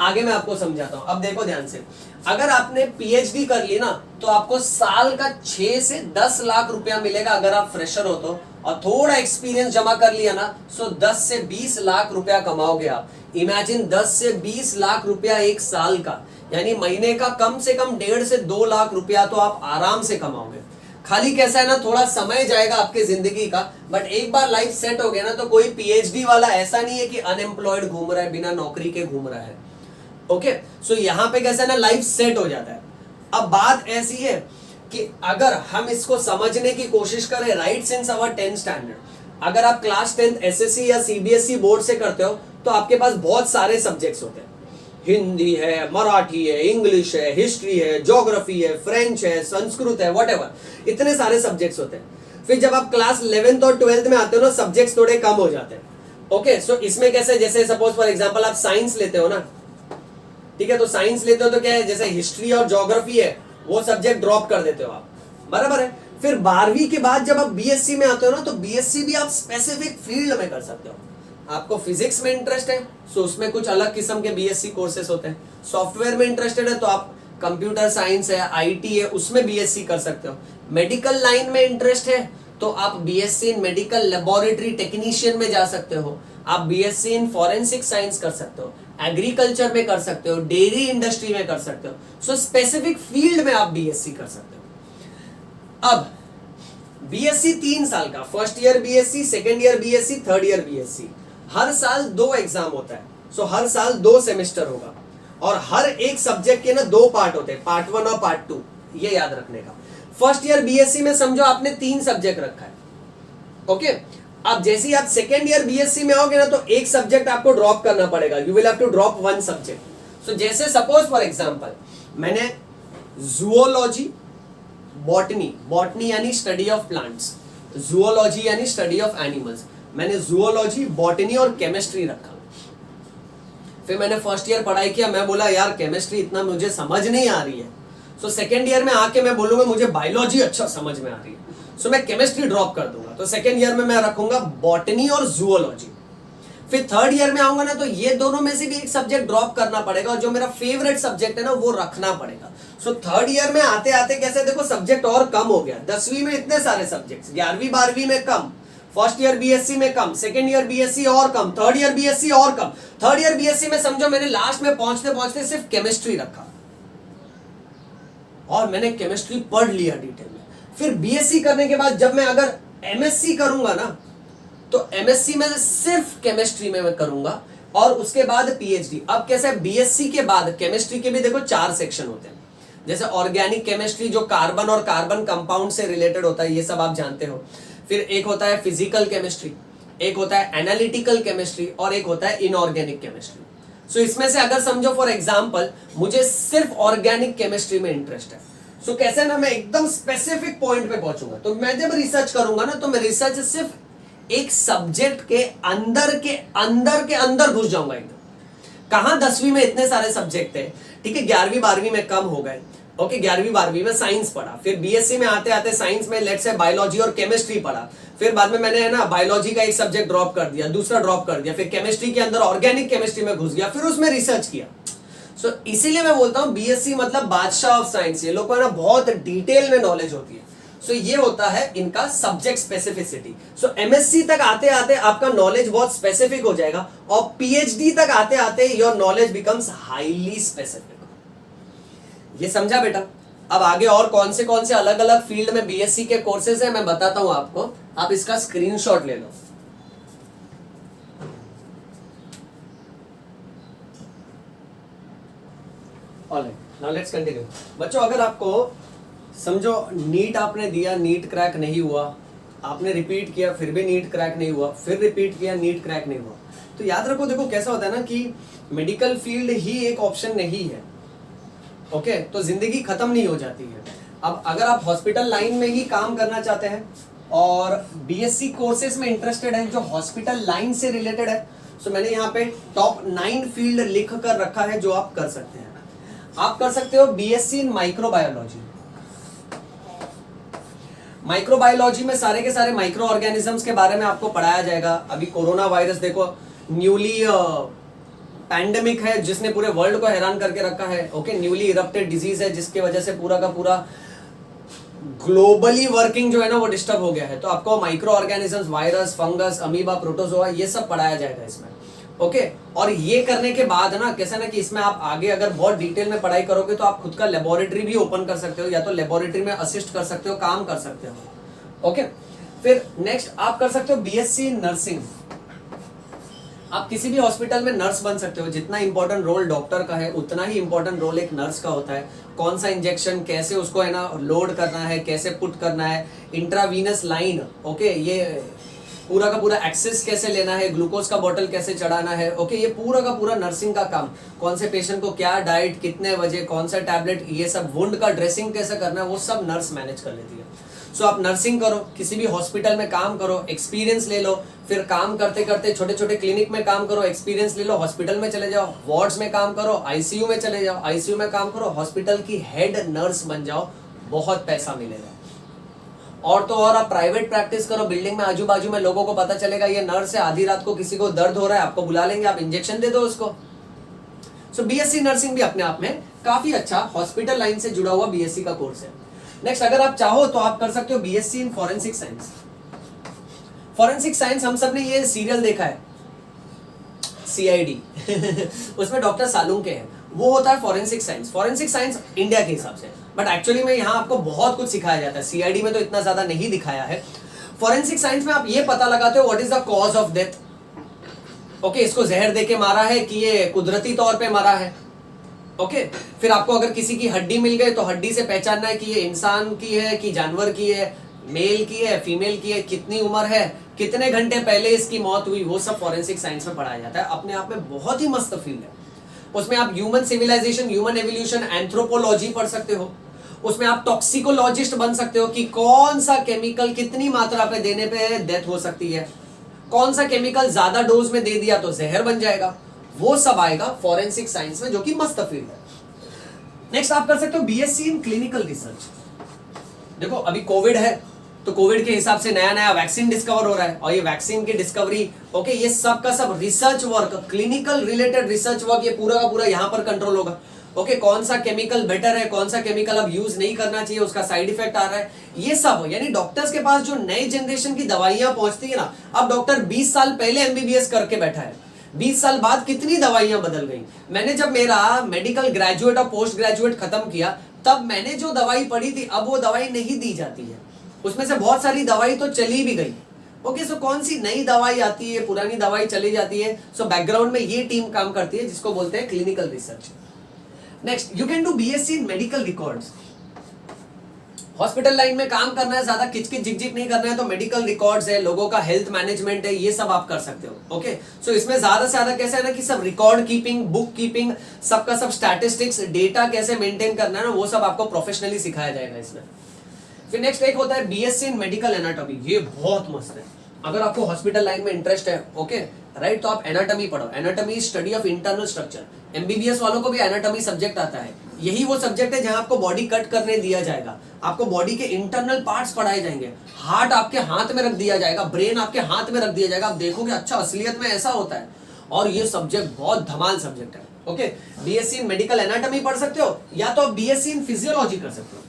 आगे मैं आपको समझाता हूं। अब देखो ध्यान से, अगर आपने पीएचडी कर ली ना तो आपको साल का 6 से 10 लाख रुपया मिलेगा अगर आप फ्रेशर हो तो, और थोड़ा एक्सपीरियंस जमा कर लिया ना सो 10 से 20 लाख रुपया कमाओगे आप। इमेजिन 10 से 20 लाख रुपया एक साल का, यानी महीने का कम से कम 1.5 से 2 लाख रुपया तो आप आराम से कमाओगे। खाली कैसा है ना, थोड़ा समय जाएगा आपके जिंदगी का, बट एक बार लाइफ सेट हो गया ना तो कोई पीएचडी वाला ऐसा नहीं है कि अनएम्प्लॉयड घूम रहा है, बिना नौकरी के घूम रहा है। ओके, सो यहाँ पे कैसा है ना लाइफ सेट हो जाता है। अब बात ऐसी है कि अगर हम इसको समझने की कोशिश करें right since our 10th standard, अगर आप क्लास 10th एसएससी या सीबीएसई बोर्ड से करते हो तो आपके पास बहुत सारे सब्जेक्ट्स होते हैं। हिंदी है, मराठी है, इंग्लिश है, हिस्ट्री है, ज्योग्राफी है, फ्रेंच है, संस्कृत है, व्हाटएवर, इतने सारे सब्जेक्ट्स होते हैं। फिर जब आप क्लास 11th और 12th में आते हो ना, सब्जेक्ट्स थोड़े कम हो जाते हैं। ओके, सो इसमें कैसे, जैसे सपोज फॉर एग्जांपल आप साइंस लेते हो ना, ठीक है, तो साइंस लेते हो तो क्या है, जैसे हिस्ट्री और ज्योग्राफी है वो सब्जेक्ट ड्रॉप कर देते हो आप, बराबर है। फिर 12वीं के बाद जब आप बीएससी में आते हो ना तो बीएससी भी आप स्पेसिफिक फील्ड में कर सकते हो। आपको फिजिक्स में इंटरेस्ट है सो उसमें कुछ अलग किस्म के बीएससी कोर्सेज होते हैं। सॉफ्टवेयर में इंटरेस्टेड है तो आप कंप्यूटर साइंस है, आईटी है, उसमें बीएससी कर सकते हो। मेडिकल लाइन में इंटरेस्ट है तो आप BSc in medical laboratory technician में जा सकते हो। आप बीएससी इन फॉरेंसिक साइंस कर सकते हो, एग्रीकल्चर में कर सकते हो, डेयरी इंडस्ट्री में कर सकते हो। सो स्पेसिफिक फील्ड में आप बीएससी कर सकते हो। अब बीएससी 3 साल का, first year BSc, second year BSc, third year BSc, हर साल 2 एग्जाम होता है। सो हर साल 2 सेमेस्टर होगा और हर एक सब्जेक्ट के ना 2 पार्ट होते हैं, पार्ट 1 और पार्ट 2, ये याद रखने का। फर्स्ट ईयर बीएससी में समझो आपने 3 सब्जेक्ट रखा है। ओके, अब जैसे ही आप सेकेंड ईयर बीएससी में आओगे ना तो एक सब्जेक्ट आपको ड्रॉप करना पड़ेगा, you will have to drop one subject. So जैसे सपोज फॉर एग्जांपल मैंने जूओलॉजी, बॉटनी, बॉटनी यानी स्टडी ऑफ प्लांट्स, जूओलॉजी यानी स्टडी ऑफ एनिमल्स, मैंने जूओलॉजी, बॉटनी और केमिस्ट्री रखा। फिर मैंने फर्स्ट ईयर पढ़ाई किया, मैं बोला यार केमिस्ट्री इतना मुझे समझ नहीं आ रही है। सो सेकेंड ईयर में आके मैं बोलूंगा मुझे बायोलॉजी अच्छा समझ में आ रही है, सो मैं केमिस्ट्री ड्रॉप कर दूंगा। तो सेकेंड ईयर में मैं रखूंगा बॉटनी और जूओलॉजी। फिर थर्ड ईयर में आऊंगा ना तो ये दोनों में से भी एक सब्जेक्ट ड्रॉप करना पड़ेगा और जो मेरा फेवरेट सब्जेक्ट है ना वो रखना पड़ेगा। सो थर्ड ईयर में आते आते कैसे देखो सब्जेक्ट और कम हो गया। 10वीं में इतने सारे सब्जेक्ट्स, 11वीं 12वीं में कम, फर्स्ट ईयर बीएससी में कम, सेकेंड ईयर बीएससी और कम, थर्ड ईयर बीएससी और कम। थर्ड ईयर बीएससी में समझो मैंने लास्ट में पहुंचते पहुंचते सिर्फ केमिस्ट्री रखा और मैंने केमिस्ट्री पढ़ लिया डिटेल में। फिर बीएससी करने के बाद जब मैं अगर एमएससी करूंगा ना तो एमएससी में सिर्फ केमिस्ट्री में मैं करूंगा और उसके बाद पीएचडी। अब कैसे है, बीएससी के बाद केमिस्ट्री के भी देखो 4 सेक्शन होते हैं। जैसे ऑर्गेनिक केमिस्ट्री जो कार्बन और कार्बन कंपाउंड से रिलेटेड होता है, ये सब आप जानते हो। फिर एक होता है फिजिकल केमिस्ट्री, एक होता है एनालिटिकल केमिस्ट्री और एक होता है इनऑर्गेनिक केमिस्ट्री। सो इसमें से अगर समझो फॉर एग्जांपल मुझे सिर्फ ऑर्गेनिक केमिस्ट्री में इंटरेस्ट है, सो कैसे ना मैं एकदम स्पेसिफिक पॉइंट पे पहुंचूंगा। तो मैं जब रिसर्च करूंगा ना तो मैं रिसर्च सिर्फ एक सब्जेक्ट के अंदर घुस जाऊंगा एकदम। कहां 10वीं में इतने सारे सब्जेक्ट थे, ठीक है, 11वीं 12वीं में कम हो गए, ओके 11वीं 12वीं में साइंस पढ़ा, फिर बीएससी में आते आते साइंस में लेट्स से बायोलॉजी और केमिस्ट्री पढ़ा, फिर बाद में मैंने है ना बायोलॉजी का एक सब्जेक्ट ड्रॉप कर दिया, दूसरा ड्रॉप कर दिया, फिर केमिस्ट्री के अंदर ऑर्गेनिक केमिस्ट्री में घुस गया, फिर उसमें रिसर्च किया। सो इसीलिए मैं बोलता हूं बीएससी मतलब बादशाह ऑफ साइंस। ये लोग को ना बहुत डिटेल में नॉलेज होती है। सो ये होता है इनका सब्जेक्ट स्पेसिफिसिटी। सो एमएससी तक आते आते आपका नॉलेज बहुत स्पेसिफिक हो जाएगा और पीएचडी तक आते आते your knowledge becomes highly specific. ये समझा बेटा? अब आगे और कौन से अलग अलग फील्ड में बीएससी के कोर्सेज हैं मैं बताता हूं आपको, आप इसका स्क्रीनशॉट ले लो। Alright, now let's continue. बच्चों अगर आपको समझो नीट आपने दिया, नीट क्रैक नहीं हुआ, आपने रिपीट किया फिर भी नीट क्रैक नहीं हुआ, फिर रिपीट किया नीट क्रैक नहीं हुआ, तो याद रखो देखो कैसा होता है ना कि मेडिकल फील्ड ही एक ऑप्शन नहीं है, ओके तो जिंदगी खत्म नहीं हो जाती है। अब अगर आप हॉस्पिटल लाइन में ही काम करना चाहते हैं और बीएससी कोर्सेज में इंटरेस्टेड हैं जो हॉस्पिटल लाइन से रिलेटेड है, सो मैंने यहाँ पे टॉप 9 फील्ड लिख कर रखा है जो आप कर सकते हैं। आप कर सकते हो बीएससी इन माइक्रोबायोलॉजी। माइक्रोबायोलॉजी में सारे के सारे माइक्रो ऑर्गेनिजम्स के बारे में आपको पढ़ाया जाएगा। अभी कोरोना वायरस देखो न्यूली पैंडेमिक है जिसने पूरे वर्ल्ड को हैरान करके रखा है, ओके न्यूली इरप्टेड डिजीज है जिसकी वजह से पूरा का पूरा ग्लोबली वर्किंग जो है ना वो डिस्टर्ब हो गया है। तो आपको micro organisms, virus, fungus, amoeba, protozoa ये सब पढ़ाया जाएगा इसमें, ओके और ये करने के बाद ना कैसा ना कि इसमें आप आगे अगर बहुत डिटेल में पढ़ाई करोगे तो आप खुद का लेबोरेटरी भी ओपन कर सकते हो या तो लेबोरेटरी में असिस्ट कर सकते हो, काम कर सकते हो, ओके। फिर नेक्स्ट आप कर सकते हो बीएससी नर्सिंग। आप किसी भी हॉस्पिटल में नर्स बन सकते हो। जितना इंपॉर्टेंट रोल डॉक्टर का है उतना ही इंपॉर्टेंट रोल एक नर्स का होता है। कौन सा इंजेक्शन कैसे उसको है ना लोड करना है, कैसे पुट करना है, इंट्रावीनस लाइन, ओके ये पूरा का पूरा एक्सेस कैसे लेना है, ग्लूकोज का बोतल कैसे चढ़ाना है, ओके ये पूरा का पूरा नर्सिंग का काम। कौन से पेशेंट को क्या डाइट, कितने बजे, कौन सा टैबलेट, ये सब वुंड का ड्रेसिंग कैसे करना है वो सब नर्स मैनेज कर लेती है। सो आप नर्सिंग करो, किसी भी हॉस्पिटल में काम करो, एक्सपीरियंस ले लो, फिर काम करते करते छोटे छोटे क्लिनिक में काम करो, एक्सपीरियंस ले लो, हॉस्पिटल में चले जाओ, वार्ड्स में काम करो, आईसीयू में चले जाओ, आईसीयू में काम करो, हॉस्पिटल की हेड नर्स बन जाओ, बहुत पैसा मिलेगा। और तो और आप प्राइवेट प्रैक्टिस करो, बिल्डिंग में आजू बाजू में लोगों को पता चलेगा ये नर्स है, आधी रात को किसी को दर्द हो रहा है आपको बुला लेंगे, आप इंजेक्शन दे दो उसको। सो बीएससी नर्सिंग भी अपने आप में काफी अच्छा हॉस्पिटल लाइन से जुड़ा हुआ बीएससी का कोर्स है। नेक्स्ट अगर आप चाहो तो आप कर सकते हो BSc in forensic science. Forensic science हम सब ने ये सीरियल देखा है सीआईडी उसमें डॉक्टर सालुंके हैं, वो होता है forensic science. Forensic science India के हिसाब से, बट एक्चुअली में यहाँ आपको बहुत कुछ सिखाया जाता है, सीआईडी में तो इतना ज्यादा नहीं दिखाया है। फॉरेंसिक साइंस में आप ये पता लगाते हो what is the cause of death, okay इसको जहर देके मारा है कि ये कुदरती तौर पे मारा है, ओके फिर आपको अगर किसी की हड्डी मिल गई तो हड्डी से पहचानना है कि ये इंसान की है कि जानवर की है, मेल की है, फीमेल की है, कितनी उम्र है, कितने घंटे पहले इसकी मौत हुई, वो सब फॉरेंसिक साइंस में पढ़ाया जाता है। अपने आप में बहुत ही मस्त फील्ड है। उसमें आप human civilisation, human evolution, anthropology पढ़ सकते हो। उसमें आप टॉक्सिकोलॉजिस्ट बन सकते हो कि कौन सा केमिकल कितनी मात्रा पे देने पे डेथ हो सकती है, कौन सा केमिकल ज्यादा डोज में दे दिया तो जहर बन जाएगा, वो सब आएगा फॉरेंसिक साइंस में, जो कि मस्त फील्ड है। नेक्स्ट आप कर सकते हो बीएससी इन क्लिनिकल रिसर्च। देखो अभी कोविड है, तो कोविड के हिसाब से नया नया वैक्सीन डिस्कवर हो रहा है, और ये वैक्सीन की डिस्कवरी ओके ये सब का सब research work, clinical related research work, ये पूरा का पूरा यहाँ पर कंट्रोल होगा। ओके कौन सा केमिकल बेटर है, कौन सा केमिकल अब यूज नहीं करना चाहिए, उसका साइड इफेक्ट आ रहा है, ये सब। यानी डॉक्टर्स के पास जो नए जनरेशन की दवाइयां पहुंचती है ना, अब डॉक्टर 20 साल पहले एमबीबीएस करके बैठा है, 20 साल बाद कितनी दवाइयां बदल गई। मैंने जब मेरा मेडिकल ग्रेजुएट और पोस्ट ग्रेजुएट खत्म किया, तब मैंने जो दवाई पढ़ी थी अब वो दवाई नहीं दी जाती है, उसमें से बहुत सारी दवाई तो चली भी गई। ओके सो कौन सी नई दवाई आती है, पुरानी दवाई चली जाती है। सो बैकग्राउंड में ये टीम काम करती है, जिसको बोलते हैं clinical research. Next you can do BSc in medical records. Hospital line में काम करना है, ज्यादा किचकिच झिकझिक नहीं करना है, तो मेडिकल रिकॉर्ड्स है, लोगों का हेल्थ मैनेजमेंट है, ये सब आप कर सकते हो। ओके सो इसमें ज्यादा से ज्यादा कैसे है ना कि सब रिकॉर्ड कीपिंग, बुक कीपिंग, सबका सब स्टैटिस्टिक्स, डेटा कैसे मेंटेन करना है ना, वो सब आपको प्रोफेशनली सिखाया जाएगा इसमें। फिर नेक्स्ट एक होता है बीएससी इन मेडिकल एनाटॉमी। ये बहुत मस्त है। अगर आपको हॉस्पिटल लाइन में इंटरेस्ट है ओके राइट, तो आप एनाटॉमी पढ़ो। Anatomy study of internal structure. MBBS वालों को भी एनाटॉमी सब्जेक्ट आता है। यही वो सब्जेक्ट है जहां आपको बॉडी कट करने दिया जाएगा, आपको बॉडी के इंटरनल पार्ट्स पढ़ाए जाएंगे, हार्ट आपके हाथ में रख दिया जाएगा, ब्रेन आपके हाथ में रख दिया जाएगा। आप देखोगे अच्छा असलियत में ऐसा होता है, और ये सब्जेक्ट बहुत धमाल सब्जेक्ट है। Okay BSc in medical anatomy पढ़ सकते हो, या तो आप बीएससी इन फिजियोलॉजी कर सकते हो।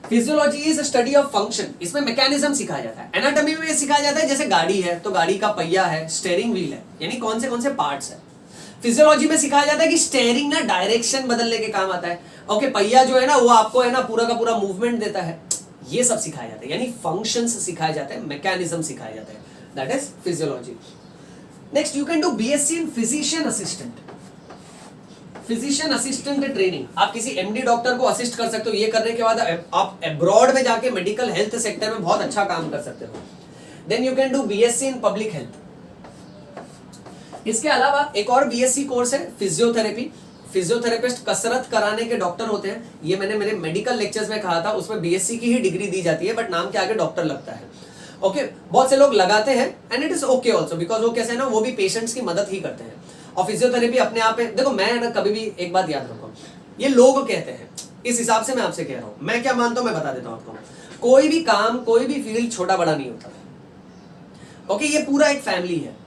Physiology is study of function. इसमें मैकेनिज्म सिखाया जाता है। एनाटॉमी में सिखाया जाता है जैसे गाड़ी है तो गाड़ी का पहिया है, स्टीयरिंग व्हील है, यानी कौन से पार्ट्स है। फिजियोलॉजी में सिखाया जाता है कि स्टीयरिंग ना डायरेक्शन बदलने के काम आता है। ओके पहिया जो है ना वो आपको है ना पूरा का पूरा मूवमेंट देता है। ये सब सिखाया जाता है, यानी फंक्शंस सिखाए जाते हैं, मैकेनिज्म सिखाए जाते हैं, that is physiology. Next you can do BSc in physician assistant. Physician assistant training, आप किसी एमडी डॉक्टर को असिस्ट कर सकते हो। ये करने के बाद आप अब्रॉड में जाके मेडिकल हेल्थ सेक्टर में बहुत अच्छा काम कर सकते हो। Then you can do BSc in public health. इसके अलावा एक और बीएससी कोर्स है फिजियोथेरेपी। फिजियोथेरेपिस्ट कसरत कराने के डॉक्टर होते हैं। ये मैंने मेरे मेडिकल लेक्चर्स में कहा था, उसमें बीएससी की ही डिग्री दी जाती है, बट नाम के आगे डॉक्टर लगता है। ओके बहुत से लोग लगाते हैं and it is okay also, because वो कैसे है ना, वो भी पेशेंट्स की मदद ही करते हैं। और फिजियोथेरेपी अपने आप में देखो, मैं ना कभी भी एक बात याद रखो, ये लोग कहते हैं, इस हिसाब से मैं आपसे कह रहा हूं, मैं क्या मानता हूं मैं बता देता हूं आपको। कोई भी काम, कोई भी फील्ड छोटा बड़ा नहीं होता। ओके ये पूरा एक फैमिली है।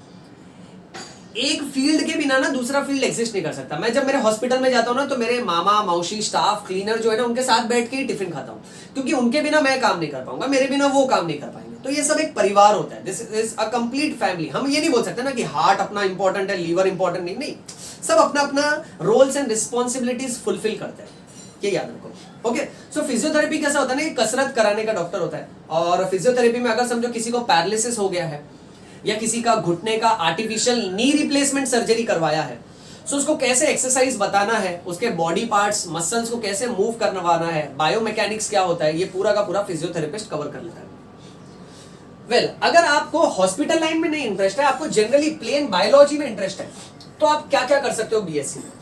एक फील्ड के बिना ना दूसरा फील्ड एग्जिस्ट नहीं कर सकता। मैं जब मेरे हॉस्पिटल में जाता हूं ना, तो मेरे मामा मौसी स्टाफ क्लीनर जो है ना, उनके साथ बैठ के ही टिफिन खाता हूं, क्योंकि उनके बिना मैं काम नहीं कर पाऊंगा, मेरे बिना वो काम नहीं कर पाएंगे। तो ये सब एक परिवार होता है, this is a complete family. हम ये नहीं बोल सकते ना कि हार्ट अपना इंपॉर्टेंट है, लीवर इंपॉर्टेंट नहीं, सब अपना अपना रोल्स एंड रिस्पॉन्सिबिलिटीज फुलफिल करते हैं, ये याद रखो। ओके सो फिजियोथेरेपी कैसा होता है ना, कसरत कराने का डॉक्टर होता है। और फिजियोथेरेपी में अगर समझो किसी को पैरालिसिस हो गया है, या किसी का घुटने का आर्टिफिशियल नी रिप्लेसमेंट सर्जरी करवाया है, सो उसको कैसे एक्सरसाइज बताना है, उसके बॉडी पार्ट्स मसल्स को कैसे मूव करवाना है, बायोमैकेनिक्स क्या होता है, ये पूरा का पूरा फिजियोथेरेपिस्ट कवर कर लेता है। वेल अगर आपको हॉस्पिटल लाइन में नहीं इंटरेस्ट है, आपको जनरली प्लेन बायोलॉजी में इंटरेस्ट है, तो आप क्या क्या कर सकते हो बीएससी में।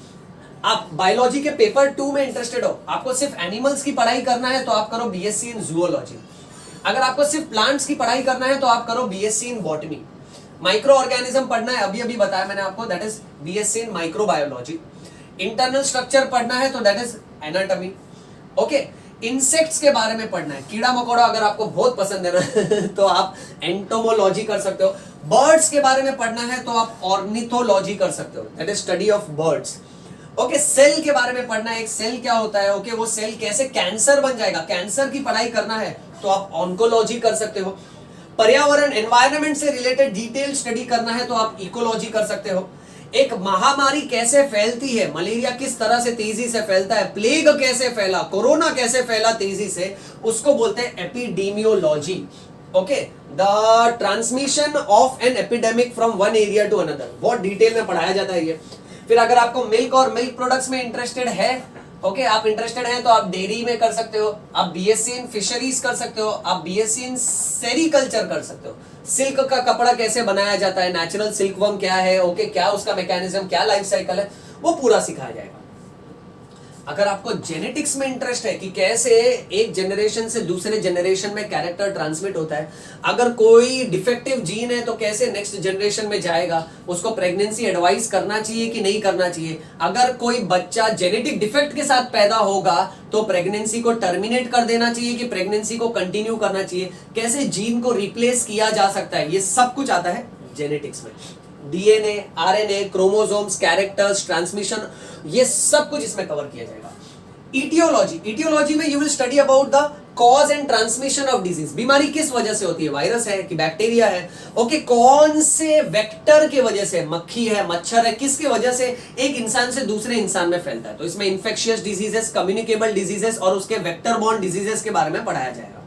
आप बायोलॉजी के पेपर 2 में इंटरेस्टेड हो, आपको सिर्फ एनिमल्स की पढ़ाई करना है, तो आप करो बीएससी इन जूलॉजी। अगर आपको सिर्फ प्लांट्स की पढ़ाई करना है, तो आप करो BSc in botany. Micro organism पढ़ना है, अभी बताया मैंने आपको, that is BSc in microbiology. Internal structure पढ़ना है, तो that is anatomy. Okay insects के बारे में पढ़ना है, कीड़ा मकोड़ा अगर आपको बहुत पसंद है ना तो आप एंटोमोलॉजी कर सकते हो। बर्ड्स के बारे में पढ़ना है, तो आप ऑर्निथोलॉजी कर सकते हो, that is study of birds. Okay cell के बारे में पढ़ना है, एक सेल क्या होता है, ओके वो सेल कैसे कैंसर बन जाएगा, कैंसर की पढ़ाई करना है, तो आप ऑन्कोलॉजी कर सकते हो। पर्यावरण एनवायरनमेंट से रिलेटेड डिटेल स्टडी करना है, तो आप इकोलॉजी कर सकते हो। एक महामारी कैसे फैलती है, मलेरिया किस तरह से तेजी से फैलता है, प्लेग कैसे फैला, कोरोना कैसे फैला तेजी से, उसको बोलते हैं epidemiology. Okay the transmission of an epidemic from one area to another, बहुत डिटेल में पढ़ाया जाता है ये। फिर अगर आपको मिल्क और मिल्क प्रोडक्ट्स में इंटरेस्टेड है, ओके आप इंटरेस्टेड हैं, तो आप डेयरी में कर सकते हो, आप बीएससी इन फिशरीज कर सकते हो, आप बीएससी इन सेरिकल्चर कर सकते हो। सिल्क का कपड़ा कैसे बनाया जाता है, नेचुरल सिल्कवर्म क्या है, ओके, क्या उसका मैकेनिज्म, क्या लाइफ साइकिल है, वो पूरा सिखाया जाएगा। अगर आपको जेनेटिक्स में इंटरेस्ट है कि कैसे एक जनरेशन से दूसरे जनरेशन में कैरेक्टर ट्रांसमिट होता है, अगर कोई डिफेक्टिव जीन है तो कैसे नेक्स्ट जनरेशन में जाएगा, उसको प्रेगनेंसी एडवाइस करना चाहिए कि नहीं करना चाहिए, अगर कोई बच्चा जेनेटिक डिफेक्ट के साथ पैदा होगा तो प्रेगनेंसी को टर्मिनेट कर देना चाहिए कि प्रेगनेंसी को कंटिन्यू करना चाहिए, कैसे जीन को रिप्लेस किया जा सकता है, ये सब कुछ आता है जेनेटिक्स में। DNA, RNA, chromosomes, characters, transmission, ये सब कुछ इसमें कवर किया जाएगा। इटियोलॉजी में you will study about the cause and transmission of disease. बीमारी किस वजह से होती है, वायरस है कि बैक्टीरिया है, ओके, कौन से वेक्टर के वजह से, मक्खी है, मच्छर है, किसके वजह से एक इंसान से दूसरे इंसान में फैलता है। तो इसमें इंफेक्शियस डिजीजेस, कम्युनिकेबल डिजीजेस और उसके वेक्टर बॉर्न डिजीजेस के बारे में पढ़ाया जाएगा।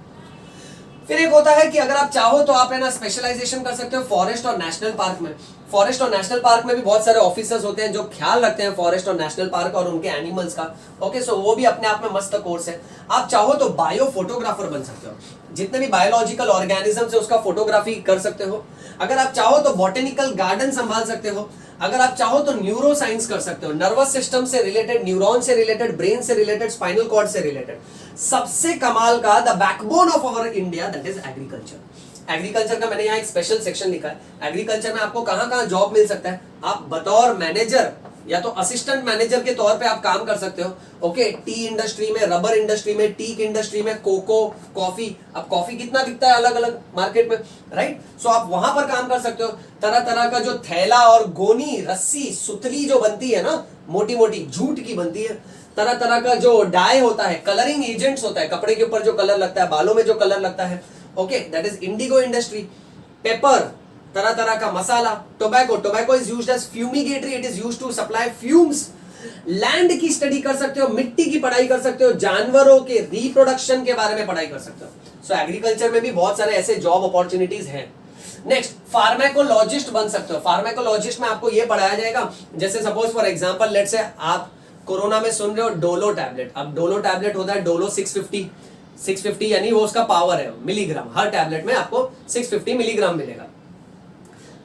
फिर एक होता है कि अगर आप चाहो तो आप है ना स्पेशलाइजेशन कर सकते हो फॉरेस्ट और नेशनल पार्क में। फॉरेस्ट और नेशनल पार्क में भी बहुत सारे ऑफिसर्स होते हैं जो ख्याल रखते हैं फॉरेस्ट और नेशनल पार्क और उनके एनिमल्स का, ओके, सो वो भी अपने आप में मस्त कोर्स है। आप चाहो तो बायो फोटोग्राफर बन सकते हो, जितने भी बायोलॉजिकल ऑर्गेनिज्म है उसका फोटोग्राफी कर सकते हो। अगर आप चाहो तो बॉटेनिकल गार्डन संभाल सकते हो। अगर आप चाहो तो न्यूरो साइंस कर सकते हो, नर्वस सिस्टम से रिलेटेड, न्यूरॉन से रिलेटेड, ब्रेन से रिलेटेड, स्पाइनल कॉर्ड से रिलेटेड। सबसे कमाल का the backbone of our India that is agriculture. Agriculture का मैंने यहाँ एक स्पेशल सेक्शन लिखा है। एग्रीकल्चर में आपको कहां कहां जॉब मिल सकता है, आप बतौर मैनेजर या तो असिस्टेंट मैनेजर के तौर पे आप काम कर सकते हो, ओके, टी इंडस्ट्री में, रबर इंडस्ट्री में, टीक इंडस्ट्री में, कोको, कॉफी। अब कॉफी कितना बिकता है अलग अलग मार्केट में, राइट, सो आप वहां पर काम कर सकते हो। तरह तरह का जो थैला और गोनी, रस्सी, सुतली जो बनती है ना, मोटी मोटी जूट की बनती है। तरह तरह का जो डाई होता है, कलरिंग एजेंट्स होता है, कपड़े के ऊपर जो कलर लगता है, बालों में जो कलर लगता है, okay, that is indigo industry. Paper, तरह तरह का मसाला, tobacco is used as fumigatory, it is used to supply fumes. Land की स्टडी कर सकते हो, मिट्टी की पढ़ाई कर सकते हो, जानवरों के रिप्रोडक्शन के बारे में पढ़ाई कर सकते हो। सो एग्रीकल्चर में भी बहुत सारे ऐसे जॉब अपॉर्चुनिटीज हैं। नेक्स्ट, फार्माकोलॉजिस्ट बन सकते हो। फार्माकोलॉजिस्ट में आपको ये पढ़ाया जाएगा, जैसे suppose for example let's say आप कोरोना में सुन रहे हो डोलो टैबलेट। अब डोलो टैबलेट होता है डोलो 650 यानी वो उसका पावर है मिलीग्राम, हर टैबलेट में आपको 650 मिलीग्राम मिलेगा।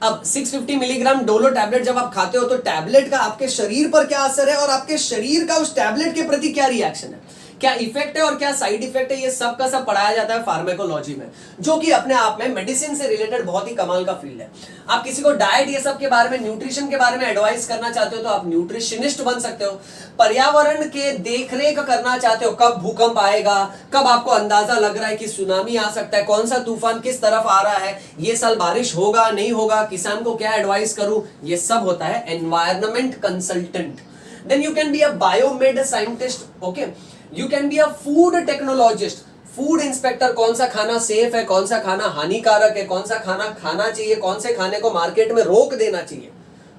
अब 650 मिलीग्राम डोलो टैबलेट जब आप खाते हो तो टैबलेट का आपके शरीर पर क्या असर है और आपके शरीर का उस टैबलेट के प्रति क्या रिएक्शन है, क्या इफेक्ट है और क्या साइड इफेक्ट है, ये सब का सब पढ़ाया जाता है फार्माकोलॉजी में, जो कि अपने आप में मेडिसिन से रिलेटेड बहुत ही कमाल का फील्ड है। आप किसी को डाइट ये सब के बारे में, न्यूट्रिशन के बारे में एडवाइस करना चाहते हो तो आप न्यूट्रिशनिस्ट बन सकते हो। पर्यावरण के देखरेख करना चाहते हो, कब भूकंप आएगा, कब आपको अंदाजा लग रहा है कि सुनामी आ सकता है, कौन सा तूफान किस तरफ आ रहा है, ये साल बारिश होगा नहीं होगा, किसान को क्या एडवाइस करूं, ये सब होता है environment consultant. Then you can be a biomed scientist, okay, you can be a food technologist, food inspector, कौन सा खाना सेफ है, कौन सा खाना हानिकारक है, कौन सा खाना खाना चाहिए, कौन से खाने को मार्केट में रोक देना चाहिए,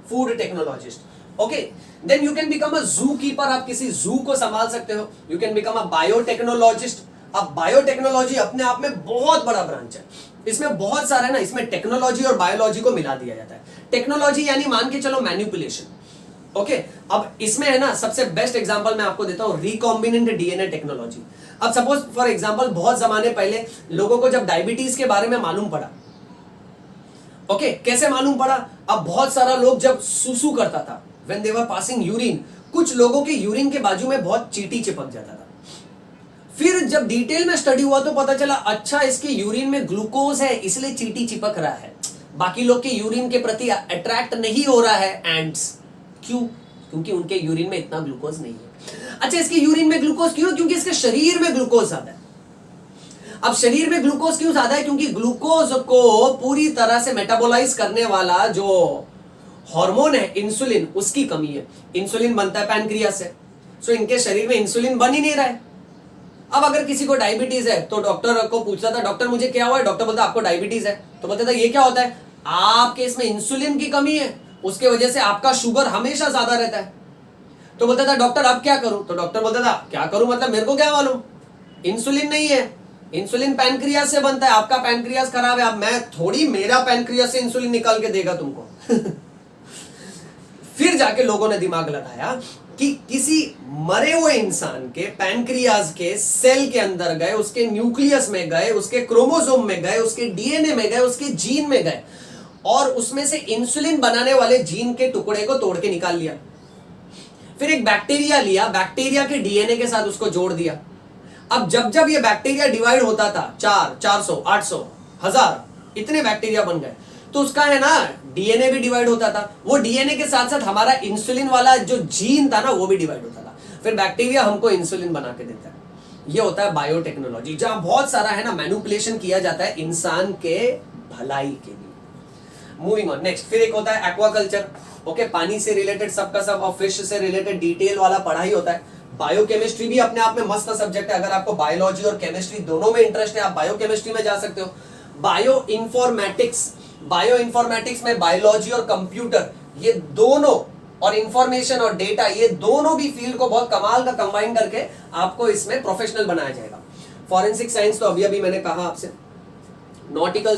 food technologist, okay. Then you can become a zoo keeper, आप किसी जू को संभाल सकते हो। You can become a biotechnologist. अब बायोटेक्नोलॉजी अपने आप में बहुत बड़ा ब्रांच है, इसमें बहुत सारा है ना, इसमें टेक्नोलॉजी और बायोलॉजी को मिला दिया जाता है। टेक्नोलॉजी यानी मान के चलो मैनिपुलेशन, ओके। अब इसमें है ना सबसे बेस्ट एग्जांपल मैं आपको देता हूं, रिकॉम्बिनेंट डीएनए टेक्नोलॉजी। अब सपोज फॉर एग्जांपल बहुत जमाने पहले लोगों को जब डायबिटीज के बारे में मालूम पड़ा, ओके, कैसे मालूम पड़ा, अब बहुत सारा लोग जब सुसु करता था, when they were passing urine, कुछ लोगों के यूरिन के बाजू में बहुत चींटी चिपक जाता था। फिर जब डिटेल में स्टडी हुआ तो पता चला अच्छा इसके यूरिन में ग्लूकोज है इसलिए चींटी चिपक रहा है, बाकी लोग के यूरिन के प्रति अट्रैक्ट नहीं हो रहा है एंड्स। क्यों? क्योंकि उनके यूरिन में इतना ग्लूकोज नहीं है। अच्छा, इसके यूरिन में ग्लूकोज क्यों? क्योंकि इसके शरीर में ग्लूकोज ज्यादा है। अब शरीर में ग्लूकोज क्यों ज्यादा है? क्योंकि ग्लूकोज को पूरी तरह से मेटाबोलाइज करने वाला जो हार्मोन है इंसुलिन, उसकी कमी है। इंसुलिन बनता है पैनक्रियास से, सो इनके शरीर में इंसुलिन बन ही नहीं रहा है। अब अगर किसी को डायबिटीज है तो डॉक्टर को पूछता था, डॉक्टर मुझे क्या हुआ है? डॉक्टर बोलता आपको डायबिटीज है। तो बोलता था ये क्या होता है? आपके इसमें इंसुलिन की कमी है, उसके वजह से आपका शुगर हमेशा ज्यादा रहता है। तो बोलता था डॉक्टर अब क्या करूं? तो डॉक्टर बोलता था क्या करूं मतलब मेरे को क्या मालूम, इंसुलिन नहीं है, इंसुलिन पैनक्रियास से बनता है, आपका पैनक्रियास खराब है, अब मैं थोड़ी मेरा पैनक्रियास से इंसुलिन निकाल के देगा तुमको। फिर जाके लोगों ने दिमाग लगाया कि किसी मरे हुए इंसान के पैनक्रियाज के सेल के अंदर गए, उसके न्यूक्लियस में गए, उसके क्रोमोसोम में गए, उसके डीएनए में गए, उसके जीन में गए और उसमें से इंसुलिन बनाने वाले जीन के टुकड़े को तोड़ के निकाल लिया। फिर एक बैक्टीरिया लिया, बैक्टीरिया के डीएनए के साथ उसको जोड़ दिया। अब जब जब ये बैक्टीरिया डिवाइड होता था, 400, 800, 1000 इतने बैक्टीरिया बन गए, तो उसका है ना डीएनए भी डिवाइड होता था। वो डीएनए के साथ साथ हमारा इंसुलिन वाला जो जीन था ना वो भी डिवाइड होता था। फिर बैक्टीरिया हमको इंसुलिन बना के देता है। ये होता है बायोटेक्नोलॉजी, जहां बहुत सारा है ना मैनिपुलेशन किया जाता है इंसान के भलाई के लिए। मूविंग ऑन नेक्स्ट, फिर एक होता है एक्वाकल्चर। ओके, पानी से रिलेटेड सबका सब और फिश से रिलेटेड डिटेल वाला पढ़ाई होता है। बायोकेमिस्ट्री भी अपने आप में मस्त सब्जेक्ट है। अगर आपको बायोलॉजी और केमिस्ट्री दोनों में इंटरेस्ट है, आप बायोकेमिस्ट्री में जा सकते हो। बायो इन्फॉर्मेटिक्स में बायोलॉजी और कंप्यूटर, ये दोनों, और इंफॉर्मेशन और डेटा, ये दोनों भी फील्ड को बहुत कमाल का कंबाइन करके आपको इसमें प्रोफेशनल बनाया जाएगा। फॉरेंसिक साइंस तो अभी मैंने कहा आपसे। Nautical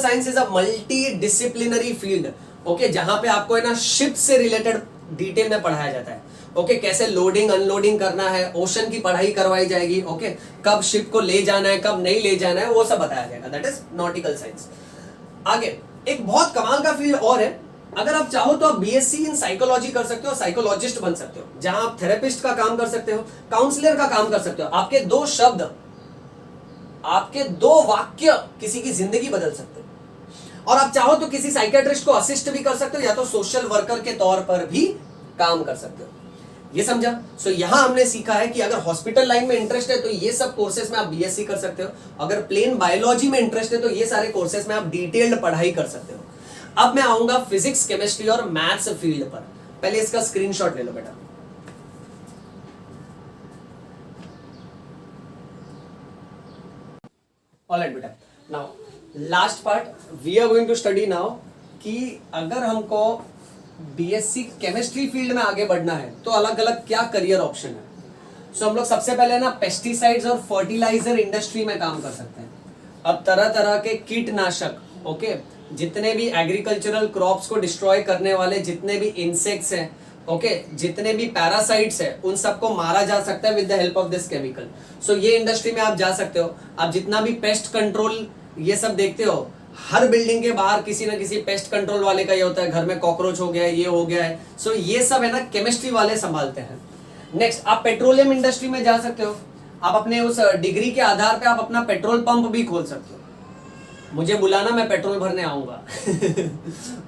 science is a multi disciplinary field. Okay, जहां पे आपको है ना शिप से रिलेटेड डिटेल में पढ़ाया जाता है। ओके, कैसे लोडिंग अनलोडिंग करना है, ओशन की पढ़ाई करवाई जाएगी। ओके, कब शिप को ले जाना है, कब नहीं ले जाना है, वो सब बताया जाएगा। That is nautical science. आगे एक बहुत कमाल का फील्ड और है। अगर आप चाहो तो आप बीएससी इन साइकोलॉजी कर सकते हो, साइकोलॉजिस्ट बन सकते हो, जहां आप थेरेपिस्ट का काम कर सकते हो, काउंसलर का काम कर सकते हो। आपके 2 शब्द, आपके 2 वाक्य किसी की जिंदगी बदल सकते हो। और आप चाहो तो किसी साइकेट्रिस्ट को असिस्ट भी कर सकते हो, या तो सोशल वर्कर के तौर पर भी काम कर सकते हो। ये समझा? सो यहां हमने सीखा है कि अगर हॉस्पिटल लाइन में इंटरेस्ट है तो ये सब कोर्सेज में आप बीएससी कर सकते हो। अगर प्लेन बायोलॉजी में इंटरेस्ट है तो ये सारे कोर्सेज में आप डिटेल्ड पढ़ाई कर सकते हो। अब मैं आऊंगा फिजिक्स, केमिस्ट्री और मैथ्स फील्ड पर। पहले इसका स्क्रीनशॉट ले लो बेटा। ऑलराइट बेटा, now last part we are going to study now कि अगर हमको बीएससी केमिस्ट्री फील्ड में आगे बढ़ना है तो अलग अलग क्या करियर ऑप्शन है। सो हम लोग सबसे पहले ना पेस्टिसाइड्स और फर्टिलाइजर इंडस्ट्री में काम कर सकते हैं। अब तरह तरह के कीटनाशक, ओके, जितने भी एग्रीकल्चरल क्रॉप्स को डिस्ट्रॉय करने वाले जितने भी इंसेक्ट्स हैं, ओके, जितने भी पैरासाइट्स हैं, उन सबको मारा जा सकता है with the help of this chemical. So ये इंडस्ट्री में आप जा सकते हो। आप जितना भी पेस्ट कंट्रोल ये सब देखते हो, हर बिल्डिंग के बाहर किसी ना किसी पेस्ट कंट्रोल वाले का ये होता है, घर में कॉकरोच हो गया है, ये हो गया है। सो ये सब है ना केमिस्ट्री वाले संभालते हैं। नेक्स्ट, आप पेट्रोलियम इंडस्ट्री में जा सकते हो। आप अपने उस डिग्री के आधार पे आप अपना पेट्रोल पंप भी खोल सकते हो। मुझे बुलाना, मैं पेट्रोल भरने आऊंगा।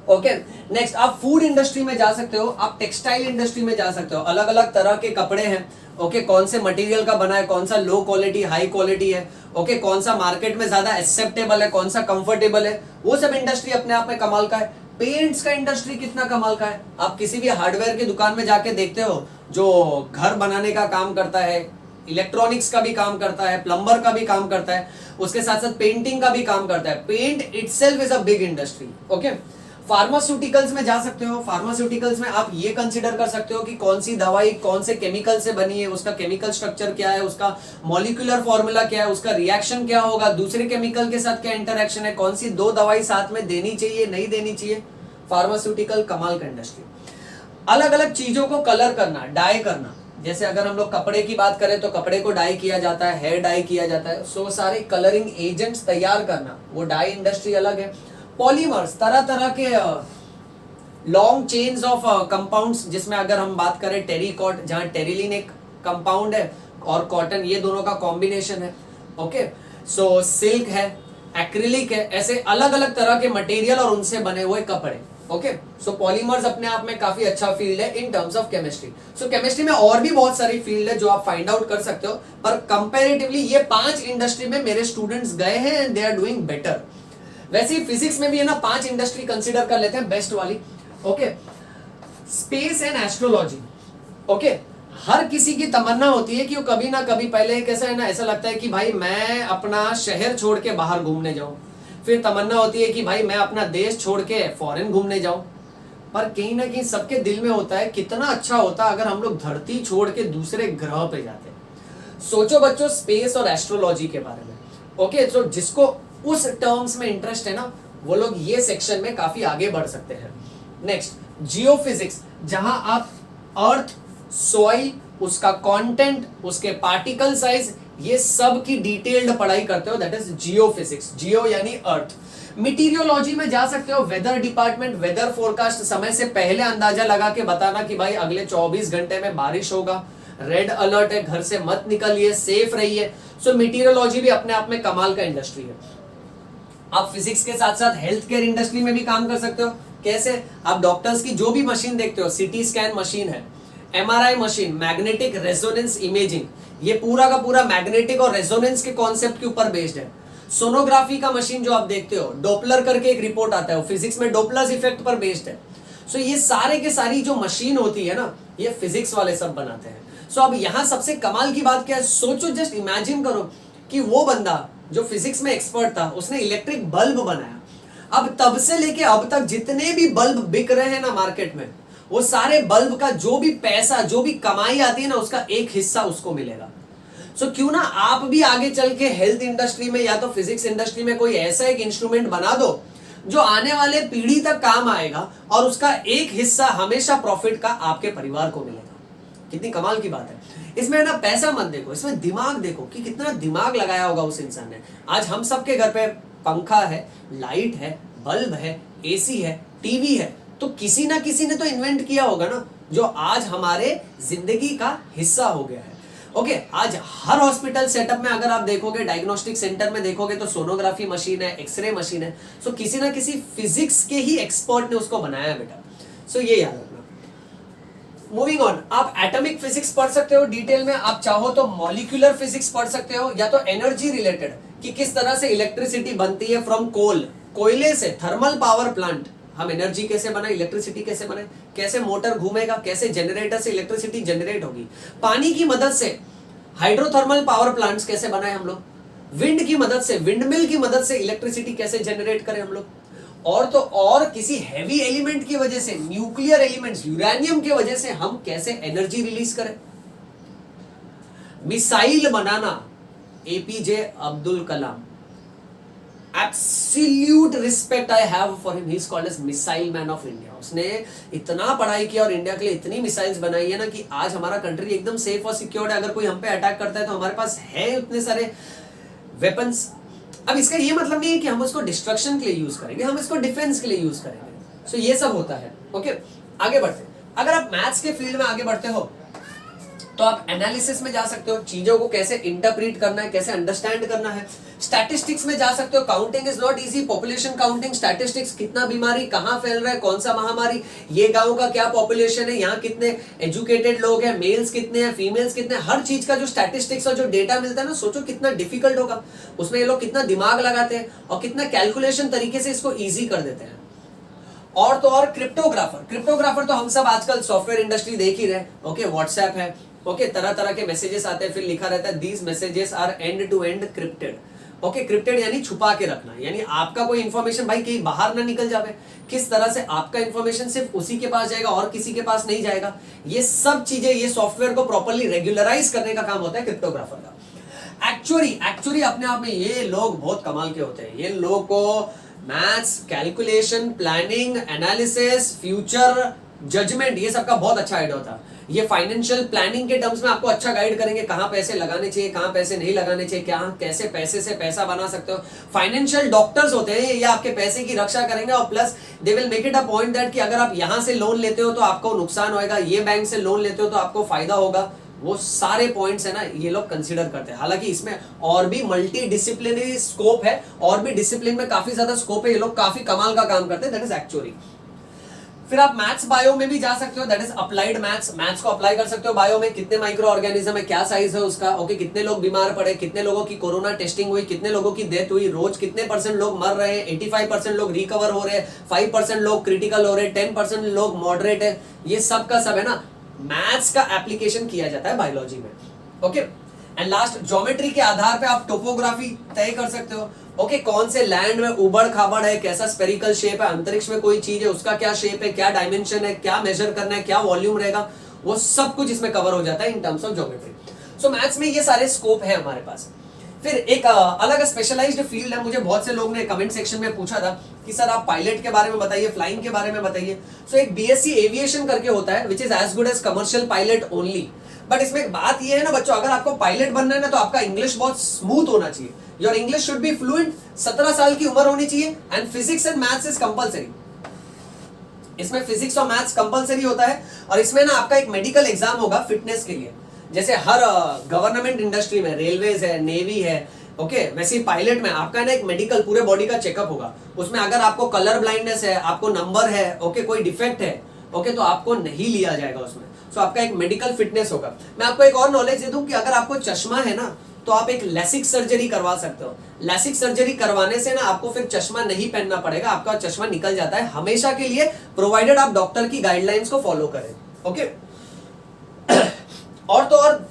ओके, नेक्स्ट आप फूड इंडस्ट्री में जा सकते हो। आप टेक्सटाइल इंडस्ट्री में जा सकते हो। अलग अलग तरह के कपड़े हैं, ओके, कौन से मटेरियल का बना है, कौन सा लो क्वालिटी हाई क्वालिटी है, ओके, कौन सा मार्केट में ज्यादा एक्सेप्टेबल है, कौन सा कंफर्टेबल है, वो सब इंडस्ट्री अपने आप में कमाल का है। पेंट्स का इंडस्ट्री कितना कमाल का है। आप किसी भी हार्डवेयर की दुकान में जाके देखते हो, जो घर बनाने का काम करता है, इलेक्ट्रॉनिक्स का भी काम करता है, प्लम्बर का भी काम करता है, उसके साथ साथ पेंटिंग का भी काम करता है। Paint itself is a big industry. Okay, pharmaceuticals में जा सकते हो। फार्मास्यूटिकल्स में आप ये कंसीडर कर सकते हो कि कौन सी दवाई कौन से केमिकल से बनी है, उसका केमिकल स्ट्रक्चर क्या है, उसका मॉलिक्यूलर फॉर्मूला क्या है, उसका रिएक्शन क्या होगा, दूसरे केमिकल के साथ क्या इंटरेक्शन है, कौन सी 2 दवाई साथ में देनी चाहिए नहीं देनी चाहिए। फार्मास्यूटिकल कमाल का इंडस्ट्री। अलग अलग चीजों को कलर करना, डाई करना, जैसे अगर हम लोग कपड़े की बात करें तो कपड़े को डाई किया जाता है, हेयर डाई किया जाता है। सो सारे कलरिंग एजेंट्स तैयार करना, वो डाई इंडस्ट्री अलग है। पॉलीमर्स, तरह तरह के लॉन्ग चेन्स ऑफ कंपाउंड्स, जिसमें अगर हम बात करें टेरिकॉट, जहां टेरिलिन एक कंपाउंड है और कॉटन, ये दोनों का कॉम्बिनेशन है। ओके, सो सिल्क है, एक्रिलिक है, ऐसे अलग अलग तरह के मटेरियल और उनसे बने हुए कपड़े। ओके, सो पॉलीमर्स अपने आप में काफी अच्छा फील्ड है in terms of chemistry. So chemistry में और भी बहुत सारी फील्ड है जो आप फाइंड आउट कर सकते हो, पर कंपैरेटिवली ये 5 इंडस्ट्री में मेरे स्टूडेंट्स गए हैं and they are doing better. वैसे ही फिजिक्स में भी है ना 5 इंडस्ट्री कंसीडर कर लेते हैं बेस्ट वाली। Okay, space and astrology. Okay, हर किसी की तमन्ना होती है कि वो कभी ना कभी, पहले कैसा है ना, ऐसा लगता है कि भाई मैं अपना शहर छोड़ के बाहर घूमने जाऊं, फिर तमन्ना होती है कि भाई मैं अपना देश छोड़ के फॉरेन घूमने जाऊं। पर कहीं ना कहीं सबके दिल में होता है कितना अच्छा होता अगर हम लोग धरती छोड़ के दूसरे ग्रह पे जाते। सोचो बच्चों स्पेस और एस्ट्रोलॉजी के बारे में। ओके, तो जिसको उस टर्म्स में इंटरेस्ट है ना, वो लोग ये सेक्शन में काफी आगे बढ़ सकते हैं। नेक्स्ट, जियोफिजिक्स, जहां आप अर्थ सॉइल, उसका कंटेंट, उसके पार्टिकल साइज, ये सब की डिटेल्ड पढ़ाई करते हो, दैट इज जियोफिजिक्स। जियो यानी अर्थ। मीटीरियोलॉजी में जा सकते हो, वेदर डिपार्टमेंट, वेदर फोरकास्ट, समय से पहले अंदाजा लगा के बताना कि भाई अगले 24 घंटे में बारिश होगा, रेड अलर्ट है, घर से मत निकलिए, सेफ रहिए। सो मीटीरियोलॉजी भी अपने आप में कमाल का इंडस्ट्री है। आप फिजिक्स के साथ साथ हेल्थ केयर इंडस्ट्री में भी काम कर सकते हो। कैसे? आप डॉक्टर्स की जो भी मशीन देखते हो, सीटी स्कैन मशीन है, MRI machine, magnetic resonance imaging, ये पूरा का पूरा मैग्नेटिक और रेजोनेंस के कॉन्सेप्ट के ऊपर बेस्ड है। सोनोग्राफी का मशीन जो आप देखते हो, डॉपलर करके एक रिपोर्ट आता है, फिजिक्स में डॉपलर इफेक्ट पर बेस्ड है। सो ये सारे के सारी जो मशीन होती है ना, ये फिजिक्स वाले सब बनाते हैं। सो अब यहाँ सबसे कमाल की बात क्या है, सोचो, जस्ट इमेजिन करो कि वो बंदा जो फिजिक्स में एक्सपर्ट था, उसने इलेक्ट्रिक बल्ब बनाया। अब तब से लेके अब तक जितने भी बल्ब बिक रहे हैं ना मार्केट में, वो सारे बल्ब का जो भी पैसा, जो भी कमाई आती है ना, उसका एक हिस्सा उसको मिलेगा। सो क्यों ना आप भी आगे चल के हेल्थ इंडस्ट्री में या तो फिजिक्स इंडस्ट्री में कोई ऐसा एक इंस्ट्रूमेंट बना दो जो आने वाले पीढ़ी तक काम आएगा और उसका एक हिस्सा हमेशा प्रॉफिट का आपके परिवार को मिलेगा। कितनी कमाल की बात है। इसमें ना पैसा मत देखो, इसमें दिमाग देखो कि कितना दिमाग लगाया होगा उस इंसान ने। आज हम सबके घर पे पंखा है, लाइट है, बल्ब है, एसी है, टीवी है, तो किसी ना किसी ने तो इन्वेंट किया होगा ना, जो आज हमारे जिंदगी का हिस्सा हो गया है। ओके, आज हर हॉस्पिटल सेटअप में अगर आप देखोगे, डायग्नोस्टिक सेंटर में देखोगे तो सोनोग्राफी मशीन है, एक्सरे मशीन है। सो किसी ना किसी फिजिक्स के ही एक्सपर्ट ने उसको बनाया बेटा। सो ये याद रखना। मूविंग ऑन, आप एटॉमिक फिजिक्स पढ़ सकते हो डिटेल में, आप चाहो तो मॉलिक्यूलर फिजिक्स पढ़ सकते हो, या तो एनर्जी रिलेटेड कि किस तरह से इलेक्ट्रिसिटी बनती है फ्रॉम कोल, कोयले से, थर्मल पावर प्लांट, हम एनर्जी कैसे बनाए, इलेक्ट्रिसिटी कैसे बनाए, कैसे मोटर घूमेगा, कैसे जनरेटर से इलेक्ट्रिसिटी जनरेट होगी, पानी की मदद से हाइड्रोथर्मल पावर प्लांट्स कैसे बनाए हम लोग, विंड की मदद से, विंडमिल की मदद से इलेक्ट्रिसिटी कैसे जनरेट करें हम लोग, और तो और किसी हैवी एलिमेंट की वजह से, न्यूक्लियर एलिमेंट्स, यूरेनियम की वजह से हम कैसे एनर्जी रिलीज करें, मिसाइल बनाना, APJ Abdul Kalam, absolute respect I have for him, he is called as missile man of India. उसने इतना पढ़ाई किया और इंडिया के लिए इतनी मिसाइल्स बनाई है ना कि आज हमारा कंट्री एकदम सेफ और सिक्योर्ड है। अगर कोई हम पे अटैक करता है तो हमारे पास है उतने सारे वेपन्स। अब इसका ये मतलब नहीं है कि हम उसको डिस्ट्रक्शन के लिए यूज करेंगे, हम इसको डिफेंस के लिए यूज करेंगे। सो ये सब होता है। ओके, आगे बढ़ते। अगर आप मैथ्स के फील्ड में आगे बढ़ते हो तो आप एनालिसिस में जा सकते हो, चीजों को कैसे इंटरप्रीट करना है, कैसे अंडरस्टैंड करना है। स्टैटिस्टिक्स में जा सकते हो, counting is not easy, population counting, statistics, कितना बीमारी कहां फैल रहा है, कौन सा महामारी, ये गांव का क्या पॉपुलेशन है, यहाँ कितने एजुकेटेड लोग हैं, मेल्स कितने हैं, फीमेल्स कितने हैं, हर चीज का जो स्टैटिस्टिक्स और जो डेटा मिलता है ना, सोचो कितना डिफिकल्ट होगा। उसमें ये लोग कितना दिमाग लगाते हैं और कितना कैलकुलेशन तरीके से इसको ईजी कर देते हैं। और तो और क्रिप्टोग्राफर तो हम सब आजकल सॉफ्टवेयर इंडस्ट्री देख ही रहे। ओके, व्हाट्सएप है, ओके, तरह तरह के मैसेजेस आते हैं, फिर लिखा रहता है these messages are end to end encrypted. Okay, encrypted यानी छुपा के रखना, यानी आपका कोई इंफॉर्मेशन भाई कहीं बाहर ना निकल जाए। किस तरह से आपका इंफॉर्मेशन सिर्फ उसी के पास जाएगा और किसी के पास नहीं जाएगा, ये सब चीजें, ये सॉफ्टवेयर को प्रॉपर्ली रेगुलराइज करने का काम होता है क्रिप्टोग्राफर का। एक्चुअली अपने आप में ये लोग बहुत कमाल के होते हैं। ये लोग को maths, calculation, planning, analysis, future judgement, ये सबका बहुत अच्छा आइडिया होता है। ये फाइनेंशियल प्लानिंग के टर्म्स में आपको अच्छा गाइड करेंगे, कहां पैसे लगाने चाहिए, कहां पैसे नहीं लगाने चाहिए, क्या कैसे पैसे से पैसा बना सकते हो। फाइनेंशियल डॉक्टर्स होते हैं, ये आपके पैसे की रक्षा करेंगे और plus they will make it a point that कि अगर आप यहां से लोन लेते हो तो आपको नुकसान होगा, ये बैंक से लोन लेते हो तो आपको फायदा होगा। वो सारे पॉइंट्स है ना, ये लोग कंसीडर करते हैं। हालांकि इसमें और भी मल्टी डिसिप्लिनरी स्कोप है, और भी डिसिप्लिन में काफी ज्यादा स्कोप है, ये लोग काफी कमाल का काम करते हैं, दैट इज एक्चुअली। फिर आप मैथ्स बायो में भी जा सकते हो, that is applied maths. Maths को अप्लाई कर सकते हो बायो में, कितने माइक्रो ऑर्गेनिज्म है, क्या साइज है उसका, ओके, कितने लोग बीमार पड़े, कितने लोगों की कोरोना टेस्टिंग हुई, कितने लोगों की डेथ हुई, रोज कितने % लोग मर रहे हैं, 85% लोग रिकवर हो रहे हैं, 5% लोग क्रिटिकल हो रहे हैं, 10% लोग मॉडरेट है। ये सब का सब है ना, मैथ्स का एप्लीकेशन किया जाता है बायोलॉजी में। ओके, एंड लास्ट, ज्योमेट्री के आधार पे आप टोपोग्राफी तय कर सकते हो। ओके, कौन से लैंड में उबड़ खाबड़ है, कैसा स्पेरिकल शेप है, अंतरिक्ष में कोई चीज है उसका क्या शेप है, क्या डायमेंशन है, क्या मेजर करना है, क्या वॉल्यूम रहेगा, वो सब कुछ इसमें कवर हो जाता है in terms of geometry. So maths में ये सारे स्कोप है हमारे पास। फिर एक अलग स्पेशलाइज्ड फील्ड है, मुझे बहुत से लोग ने कमेंट सेक्शन में पूछा था कि सर आप पायलट के बारे में बताइए, फ्लाइंग के बारे में बताइए। सो एक बीएससी एविएशन करके होता है which is as good as commercial pilot only. But इसमें एक बात ये है ना बच्चों, अगर आपको पायलट बनना है ना तो आपका इंग्लिश बहुत स्मूथ होना चाहिए। Your English should be fluent, 17 साल की उम्र होनी चाहिए, and physics and maths is compulsory. इसमें फिजिक्स और मैथ्स कंपलसरी होता है, और इसमें ना आपका एक मेडिकल एग्जाम होगा फिटनेस के लिए। जैसे हर गवर्नमेंट इंडस्ट्री में, रेलवेज है, नेवी है, ओके, वैसे ही पायलट में आपका ना एक मेडिकल पूरे बॉडी का चेकअप होगा। उसमें अगर आपको कलर ब्लाइंडनेस है, आपको नंबर है, ओके, कोई डिफेक्ट है, ओके, तो आपको नहीं लिया जाएगा उसमें। सो आपका एक मेडिकल फिटनेस होगा। मैं आपको एक और नॉलेज दे दूं कि अगर आपको चश्मा है ना तो आप एक लेसिक सर्जरी करवा सकते हो। लेसिक सर्जरी करवाने से ना आपको फिर चश्मा नहीं पहनना पड़ेगा, आपका चश्मा निकल जाता है हमेशा के लिए, प्रोवाइडेड आप डॉक्टर की गाइडलाइंस को फॉलो करें। ओके और तो और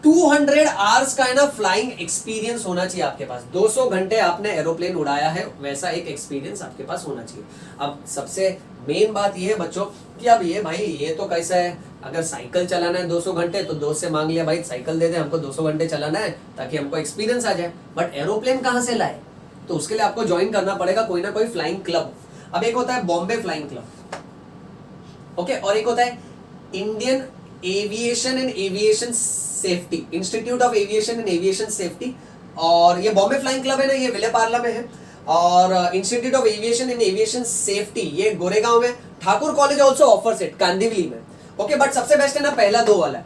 200 आवर्स का है ना फ्लाइंग एक्सपीरियंस होना चाहिए आपके पास। 200 घंटे आपने एरोप्लेन उड़ाया है, वैसा एक एक्सपीरियंस आपके पास होना चाहिए। अब सबसे मेन बात ये है बच्चों कि अब ये भाई ये तो कैसा है, अगर साइकिल चलाना है 200 घंटे तो दोस्त से मांग लिया भाई साइकिल दे दे, हमको 200 घंटे चलाना है ताकि हमको एक्सपीरियंस आ जाए। बट एरोप्लेन कहाँ से लाए, तो उसके लिए आपको ज्वाइन करना पड़ेगा कोई ना कोई फ्लाइंग क्लब। अब एक होता है बॉम्बे फ्लाइंग क्लब, ओके, और एक होता है Indian aviation and aviation safety, institute of aviation and aviation safety. और ये बॉम्बे फ्लाइंग क्लब है ना, ये विले पार्ला में है। और institute of aviation and aviation safety ये गोरेगांव में, Thakur college also offers it Kandivali में। ओके, बट सबसे बेस्ट है ना पहला 2 वाला है।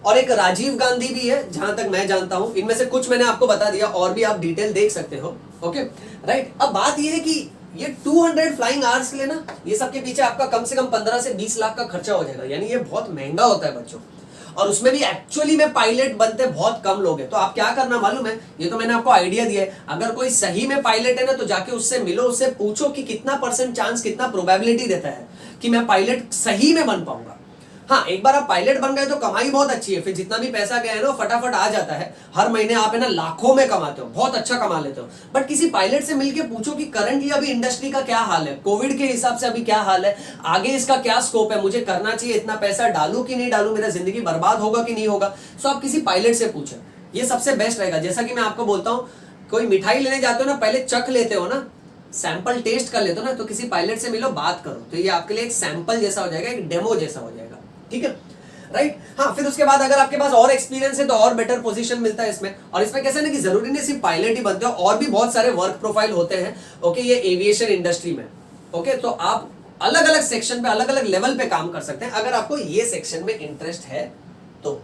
और एक राजीव गांधी भी है जहां तक मैं जानता हूं। इनमें से कुछ मैंने आपको बता दिया, और भी आप डिटेल देख सकते हो। Okay right. अब बात ये है कि ये 200 फ्लाइंग आवर्स के लिए ना, ये सब के पीछे आपका कम से कम 15 से 20 लाख का खर्चा हो जाएगा, यानी ये बहुत महंगा होता है बच्चों। और उसमें भी एक्चुअली में पायलट बनते बहुत कम लोग हैं। तो आप क्या करना मालूम है, ये तो मैंने आपको आइडिया दिया है। अगर कोई सही में पायलट है ना तो जाके उससे मिलो, उससे पूछो कि कितना % चांस, कितना प्रोबेबिलिटी देता है कि मैं पायलट सही में बन पाऊंगा। हाँ, एक बार आप पायलट बन गए तो कमाई बहुत अच्छी है, फिर जितना भी पैसा गया है ना फटाफट आ जाता है। हर महीने आप है ना लाखों में कमाते हो, बहुत अच्छा कमा लेते हो। बट किसी पायलट से मिलके पूछो कि करंटली अभी इंडस्ट्री का क्या हाल है, कोविड के हिसाब से अभी क्या हाल है, आगे इसका क्या स्कोप है, मुझे करना चाहिए, इतना पैसा डालूं कि नहीं डालूं, मेरा जिंदगी बर्बाद होगा कि नहीं होगा। सो आप किसी पायलट से पूछें, ये सबसे बेस्ट रहेगा। जैसा कि मैं आपको बोलता हूँ, कोई मिठाई लेने जाते हो ना, पहले चख लेते हो ना, सैंपल टेस्ट कर लेते हो ना, तो किसी पायलट से मिलो, बात करो, तो ये आपके लिए एक सैंपल जैसा हो जाएगा, एक डेमो जैसा हो जाएगा। ठीक है राइट। हाँ, फिर उसके बाद अगर आपके पास और एक्सपीरियंस है तो और बेटर पोजीशन मिलता है इसमें। और इसमें कैसे ना कि जरूरी नहीं सिर्फ पायलट ही बनते हो, और भी बहुत सारे वर्क प्रोफाइल होते हैं। ओके, ये एविएशन इंडस्ट्री में, ओके, तो आप अलग अलग सेक्शन पे, अलग अलग लेवल पे काम कर सकते हैं, अगर आपको ये सेक्शन में इंटरेस्ट है तो।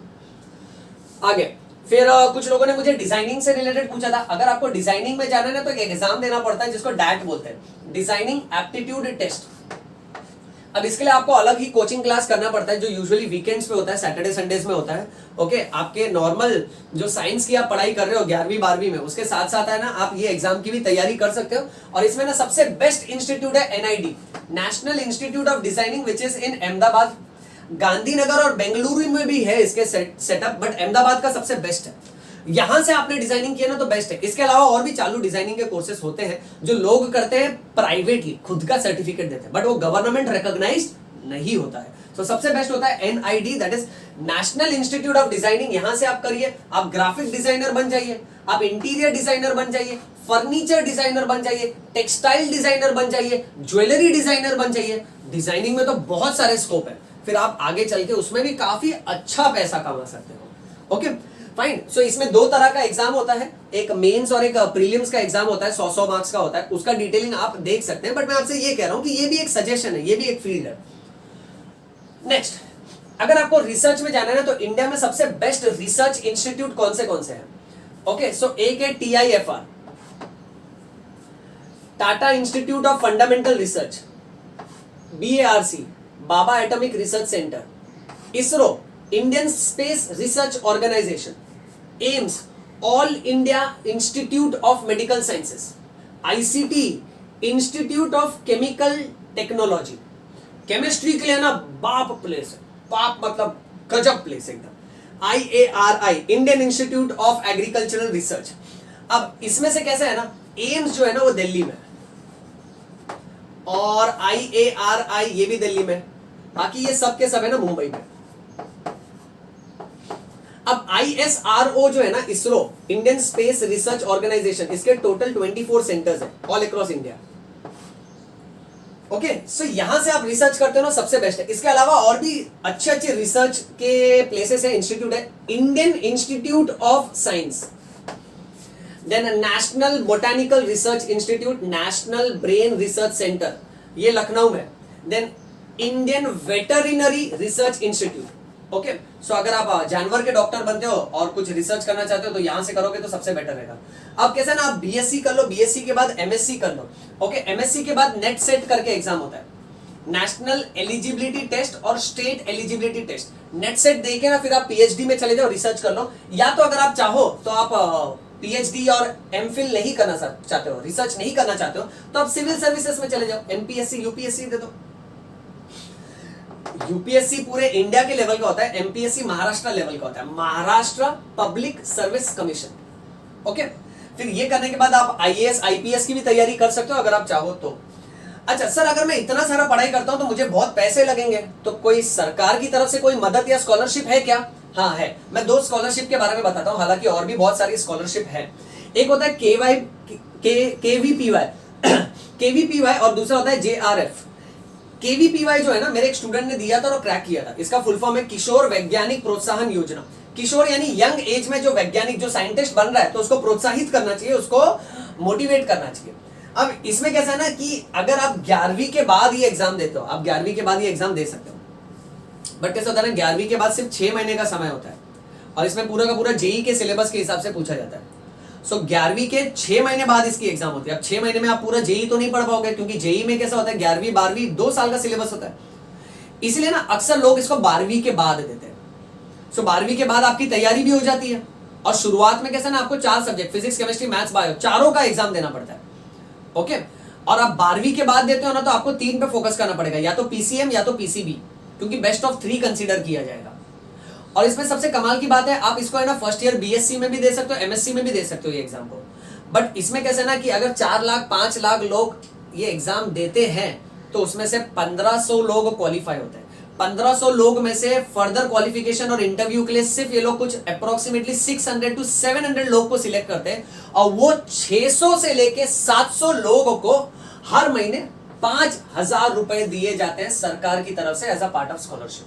आगे फिर कुछ लोगों ने मुझे डिजाइनिंग से रिलेटेड पूछा था। अगर आपको डिजाइनिंग में जाना है ना तो एक एग्जाम देना पड़ता है जिसको डैट बोलते हैं, डिजाइनिंग एप्टीट्यूड टेस्ट। अब इसके लिए आपको अलग ही कोचिंग क्लास करना पड़ता है, जो यूजुअली वीकेंड्स पे होता है, सैटरडे संडेज में होता है। ओके, आपके नॉर्मल जो साइंस की आप पढ़ाई कर रहे हो 11वीं 12वीं में, उसके साथ साथ है ना आप ये एग्जाम की भी तैयारी कर सकते हो। और इसमें ना सबसे बेस्ट इंस्टीट्यूट है NID, national institute of designing, which is in Ahmedabad. Gandhinagar और बेंगलुरु में भी है इसके सेटअप, बट अहमदाबाद का सबसे बेस्ट है। यहां से आपने डिजाइनिंग किया ना तो बेस्ट है। इसके अलावा और भी चालू डिजाइनिंग के कोर्सेज होते हैं जो लोग करते हैं प्राइवेटली, खुद का सर्टिफिकेट देते हैं, बट वो गवर्नमेंट रिकॉग्नाइज्ड नहीं होता है। तो सबसे बेस्ट होता है NID, that is national institute of designing. यहां से आप करिए, आप ग्राफिक डिजाइनर बन जाइए, आप इंटीरियर डिजाइनर बन जाइए, फर्नीचर डिजाइनर बन जाइए, टेक्सटाइल डिजाइनर बन जाइए, ज्वेलरी डिजाइनर बन जाइए। डिजाइनिंग में तो बहुत सारे स्कोप है, फिर आप आगे चल के उसमें भी काफी अच्छा पैसा कमा सकते हो। Okay fine. सो इसमें 2 तरह का एग्जाम होता है, एक मेंस और एक प्रीलिम्स का एग्जाम होता है, 100 मार्क्स का होता है। उसका डिटेलिंग आप देख सकते हैं, बट मैं आपसे ये कह रहा हूं कि ये भी एक सजेशन है, ये भी एक फील्ड है। नेक्स्ट, अगर आपको रिसर्च में जाना है ना तो इंडिया में सबसे बेस्ट रिसर्च इंस्टीट्यूट कौन से हैं? ओके, सो एक है TIFR, Tata institute of fundamental research, BARC, Bhabha atomic research centre, ISRO, Indian space research organisation, AIIMS, all India institute of medical sciences, ICT, institute of chemical technology. Chemistry के लिए ना बाप place है, बाप मतलब गजब प्लेस एकदम। IARI, Indian institute of agricultural research. अब इसमें से कैसे है ना, एम्स जो है ना वो दिल्ली में, और IARI ये भी दिल्ली में, बाकी ये सब के सब है ना मुंबई में। अब ISRO जो है ना, ISRO, Indian space research organisation, इसके टोटल 24 सेंटर्स है all across India. Okay so यहां से आप रिसर्च करते हो ना, सबसे बेस्ट है। इसके अलावा और भी अच्छे अच्छे रिसर्च के प्लेसेस है, इंस्टीट्यूट है। Indian institute of science, then national botanical research institute, national brain research centre, ये लखनऊ में। Then Indian veterinary research institute. Okay so अगर आप जानवर के डॉक्टर बनते हो और कुछ रिसर्च करना चाहते हो तो यहां से करोगे तो सबसे बेटर रहेगा। अब कैसे ना, आप बीएससी कर लो, बीएससी के बाद एमएससी कर लो। ओके एमएससी के बाद नेट सेट करके एग्जाम होता है, नेशनल एलिजिबिलिटी टेस्ट और state eligibility test. Net set देके ना फिर आप पीएचडी में चले जाओ, रिसर्च कर लो। या तो अगर आप चाहो तो आप पीएचडी और एमफिल नहीं करना चाहते हो, रिसर्च नहीं करना चाहते हो, तो आप सिविल सर्विसेज में चले जाओ, एमपीएससी यूपीएससी दे दो। यूपीएससी पूरे इंडिया के लेवल का होता है, एमपीएससी महाराष्ट्र लेवल का होता है, Maharashtra public service commission. Okay फिर ये करने के बाद आप आईएएस आईपीएस की भी तैयारी कर सकते हो अगर आप चाहो तो। अच्छा सर, अगर मैं इतना सारा पढ़ाई करता हूं तो मुझे बहुत पैसे लगेंगे, तो कोई सरकार की तरफ से कोई मदद या स्कॉलरशिप है क्या? हाँ है। मैं 2 स्कॉलरशिप के बारे में बताता हूं, हालांकि और भी बहुत सारी स्कॉलरशिप है। एक होता है केवीपीवाई केवीपीवाई और दूसरा होता है जेआरएफ। केवीपीवाई जो है ना, मेरे एक स्टूडेंट ने दिया था और क्रैक किया था। इसका फुल फॉर्म है किशोर वैज्ञानिक प्रोत्साहन योजना। किशोर यानी यंग एज में जो वैज्ञानिक, जो साइंटिस्ट बन रहा है, तो उसको प्रोत्साहित करना चाहिए, उसको मोटिवेट करना चाहिए। अब इसमें कैसा है ना कि अगर आप 11वीं के बाद ये एग्जाम देते हो, आप 11वीं के बाद ये एग्जाम दे सकते हो, बट कैसा होता है ना, 11वीं के बाद सिर्फ 6 महीने का समय होता है और इसमें पूरा का पूरा जेई के सिलेबस के हिसाब से पूछा जाता है। सो 11वीं के 6 महीने बाद इसकी एग्जाम होती है। अब 6 महीने में आप पूरा जेई तो नहीं पढ़ पाओगे, क्योंकि जेई में कैसा होता है 11वीं 12वीं 2 साल का सिलेबस होता है, इसलिए ना अक्सर लोग इसको 12वीं के बाद देते हैं। सो 12वीं के बाद आपकी तैयारी भी हो जाती है और शुरुआत में कैसा ना, आपको 4 subject physics chemistry maths bio चारों का एग्जाम देना पड़ता है। ओके और आप 12वीं के बाद देते हो ना, तो आपको 3 पे फोकस करना पड़ेगा, या तो पीसीएम या तो पीसीबी, क्योंकि बेस्ट ऑफ 3 कंसीडर किया जाएगा। और इसमें सबसे कमाल की बात है, आप इसको है ना फर्स्ट ईयर बीएससी में भी दे सकते हो, एमएससी में भी दे सकते हो ये एग्जाम को। बट इसमें कैसे ना कि अगर 4 लाख 5 लाख लोग ये एग्जाम देते हैं तो उसमें से 1500 लोग क्वालिफाई होते हैं। 1500 लोग में से फर्दर क्वालिफिकेशन और इंटरव्यू के लिए सिर्फ ये लोग कुछ अप्रोक्सीमेटली 600 to 700 लोग को सिलेक्ट करते हैं, और वो 600 से लेके 700 लोगों को हर महीने 5000 रुपए दिए जाते हैं सरकार की तरफ से as a part of scholarship.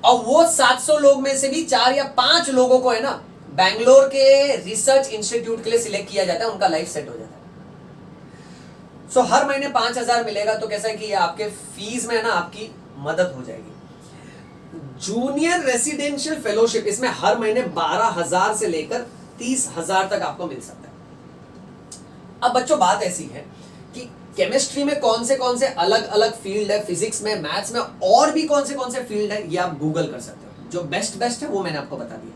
और वो 700 लोग में से भी 4 या 5 लोगों को है ना बैंगलोर के रिसर्च इंस्टीट्यूट के लिए सिलेक्ट किया जाता है, उनका लाइफ सेट हो जाता है। सो हर महीने 5000 मिलेगा, तो कैसा है कि आपके फीस में है ना आपकी मदद हो जाएगी। जूनियर रेसिडेंशियल फेलोशिप, इसमें हर महीने 12,000 से लेकर 30,000 तक आपको मिल सकता है। अब बच्चों बात ऐसी है कि केमिस्ट्री में कौन से अलग अलग फील्ड है, फिजिक्स में, मैथ्स में और भी कौन से फील्ड है, ये आप गूगल कर सकते हो। जो बेस्ट है वो मैंने आपको बता दिया।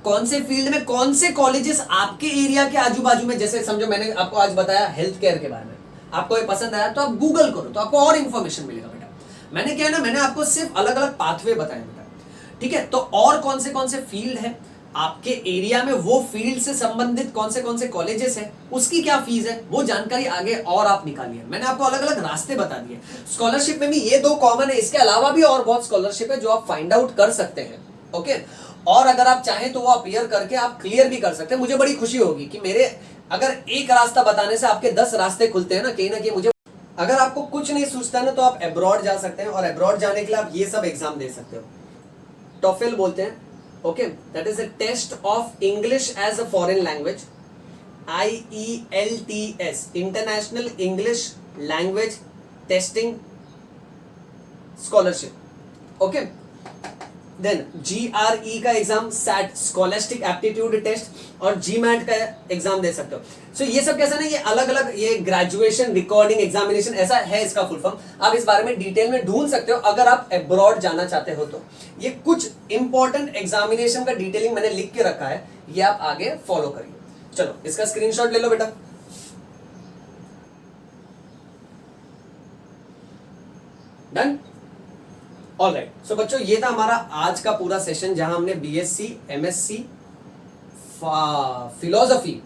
कौन से फील्ड में कौन से कॉलेजेस आपके एरिया के आजू बाजू में, जैसे समझो मैंने आपको आज बताया हेल्थ केयर के बारे में, आपको ये पसंद आया तो आप गूगल करो, तो आपको और इंफॉर्मेशन मिलेगा बेटा। मैंने क्या है ना, मैंने आपको सिर्फ अलग अलग पाथवे बताए बेटा, ठीक है। तो और कौन से फील्ड है आपके एरिया में, वो फील्ड से संबंधित कौन से कॉलेजेस है, उसकी क्या फीस है, वो जानकारी आगे और आप निकालिए। मैंने आपको अलग अलग रास्ते बता दिए। स्कॉलरशिप में भी ये 2 कॉमन है, इसके अलावा भी और बहुत स्कॉलरशिप है जो आप फाइंड आउट कर सकते हैं। ओके और अगर आप चाहें तो वो अपीयर करके आप क्लियर भी कर सकते हैं। मुझे बड़ी खुशी होगी कि मेरे अगर एक रास्ता बताने से आपके 10 रास्ते खुलते हैं ना कहीं मुझे। अगर आपको कुछ नहीं सूझता ना, तो आप अब्रॉड जा सकते हैं, और अब्रॉड जाने के लिए आप ये सब एग्जाम दे सकते हो। टॉफेल बोलते हैं, okay, that is a test of English as a foreign language, IELTS, international English language testing scholarship. Okay then GRE का exam, SAT scholastic aptitude test, और GMAT का एग्जाम दे सकते हो। सो ये सब कैसा ना, ये अलग अलग, ये ग्रेजुएशन रिकॉर्डिंग एग्जामिनेशन ऐसा है इसका फुल फॉर्म। आप इस बारे में डिटेल में ढूंढ सकते हो अगर आप अब्रॉड जाना चाहते हो तो। ये कुछ इंपॉर्टेंट एग्जामिनेशन का डिटेलिंग मैंने लिख के रखा है, ये आप आगे फॉलो करिए। चलो इसका स्क्रीनशॉट ले लो बेटा। Done, alright. सो बच्चों ये था हमारा आज का पूरा सेशन, जहां हमने BSc, MSc, फिलोसफी,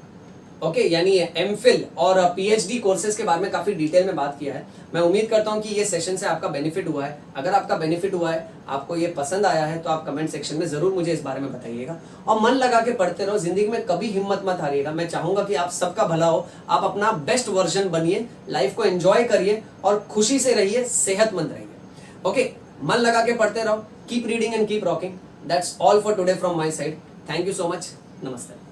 ओके यानी एमफिल और पीएचडी कोर्सेज के बारे में काफी डिटेल में बात किया है। मैं उम्मीद करता हूं कि ये सेशन से आपका बेनिफिट हुआ है। अगर आपका बेनिफिट हुआ है, आपको ये पसंद आया है, तो आप कमेंट सेक्शन में जरूर मुझे इस बारे में बताइएगा और मन लगा के पढ़ते रहो। जिंदगी में कभी हिम्मत मत हारिएगा। मैं चाहूंगा कि आप सबका भला हो, आप अपना बेस्ट वर्जन बनिए, लाइफ को एंजॉय करिए और खुशी से रहिए, सेहतमंद रहिए। ओके, मन लगा के पढ़ते रहो। Keep reading and keep rocking. That's all for today from my side. Thank you so much. नमस्ते।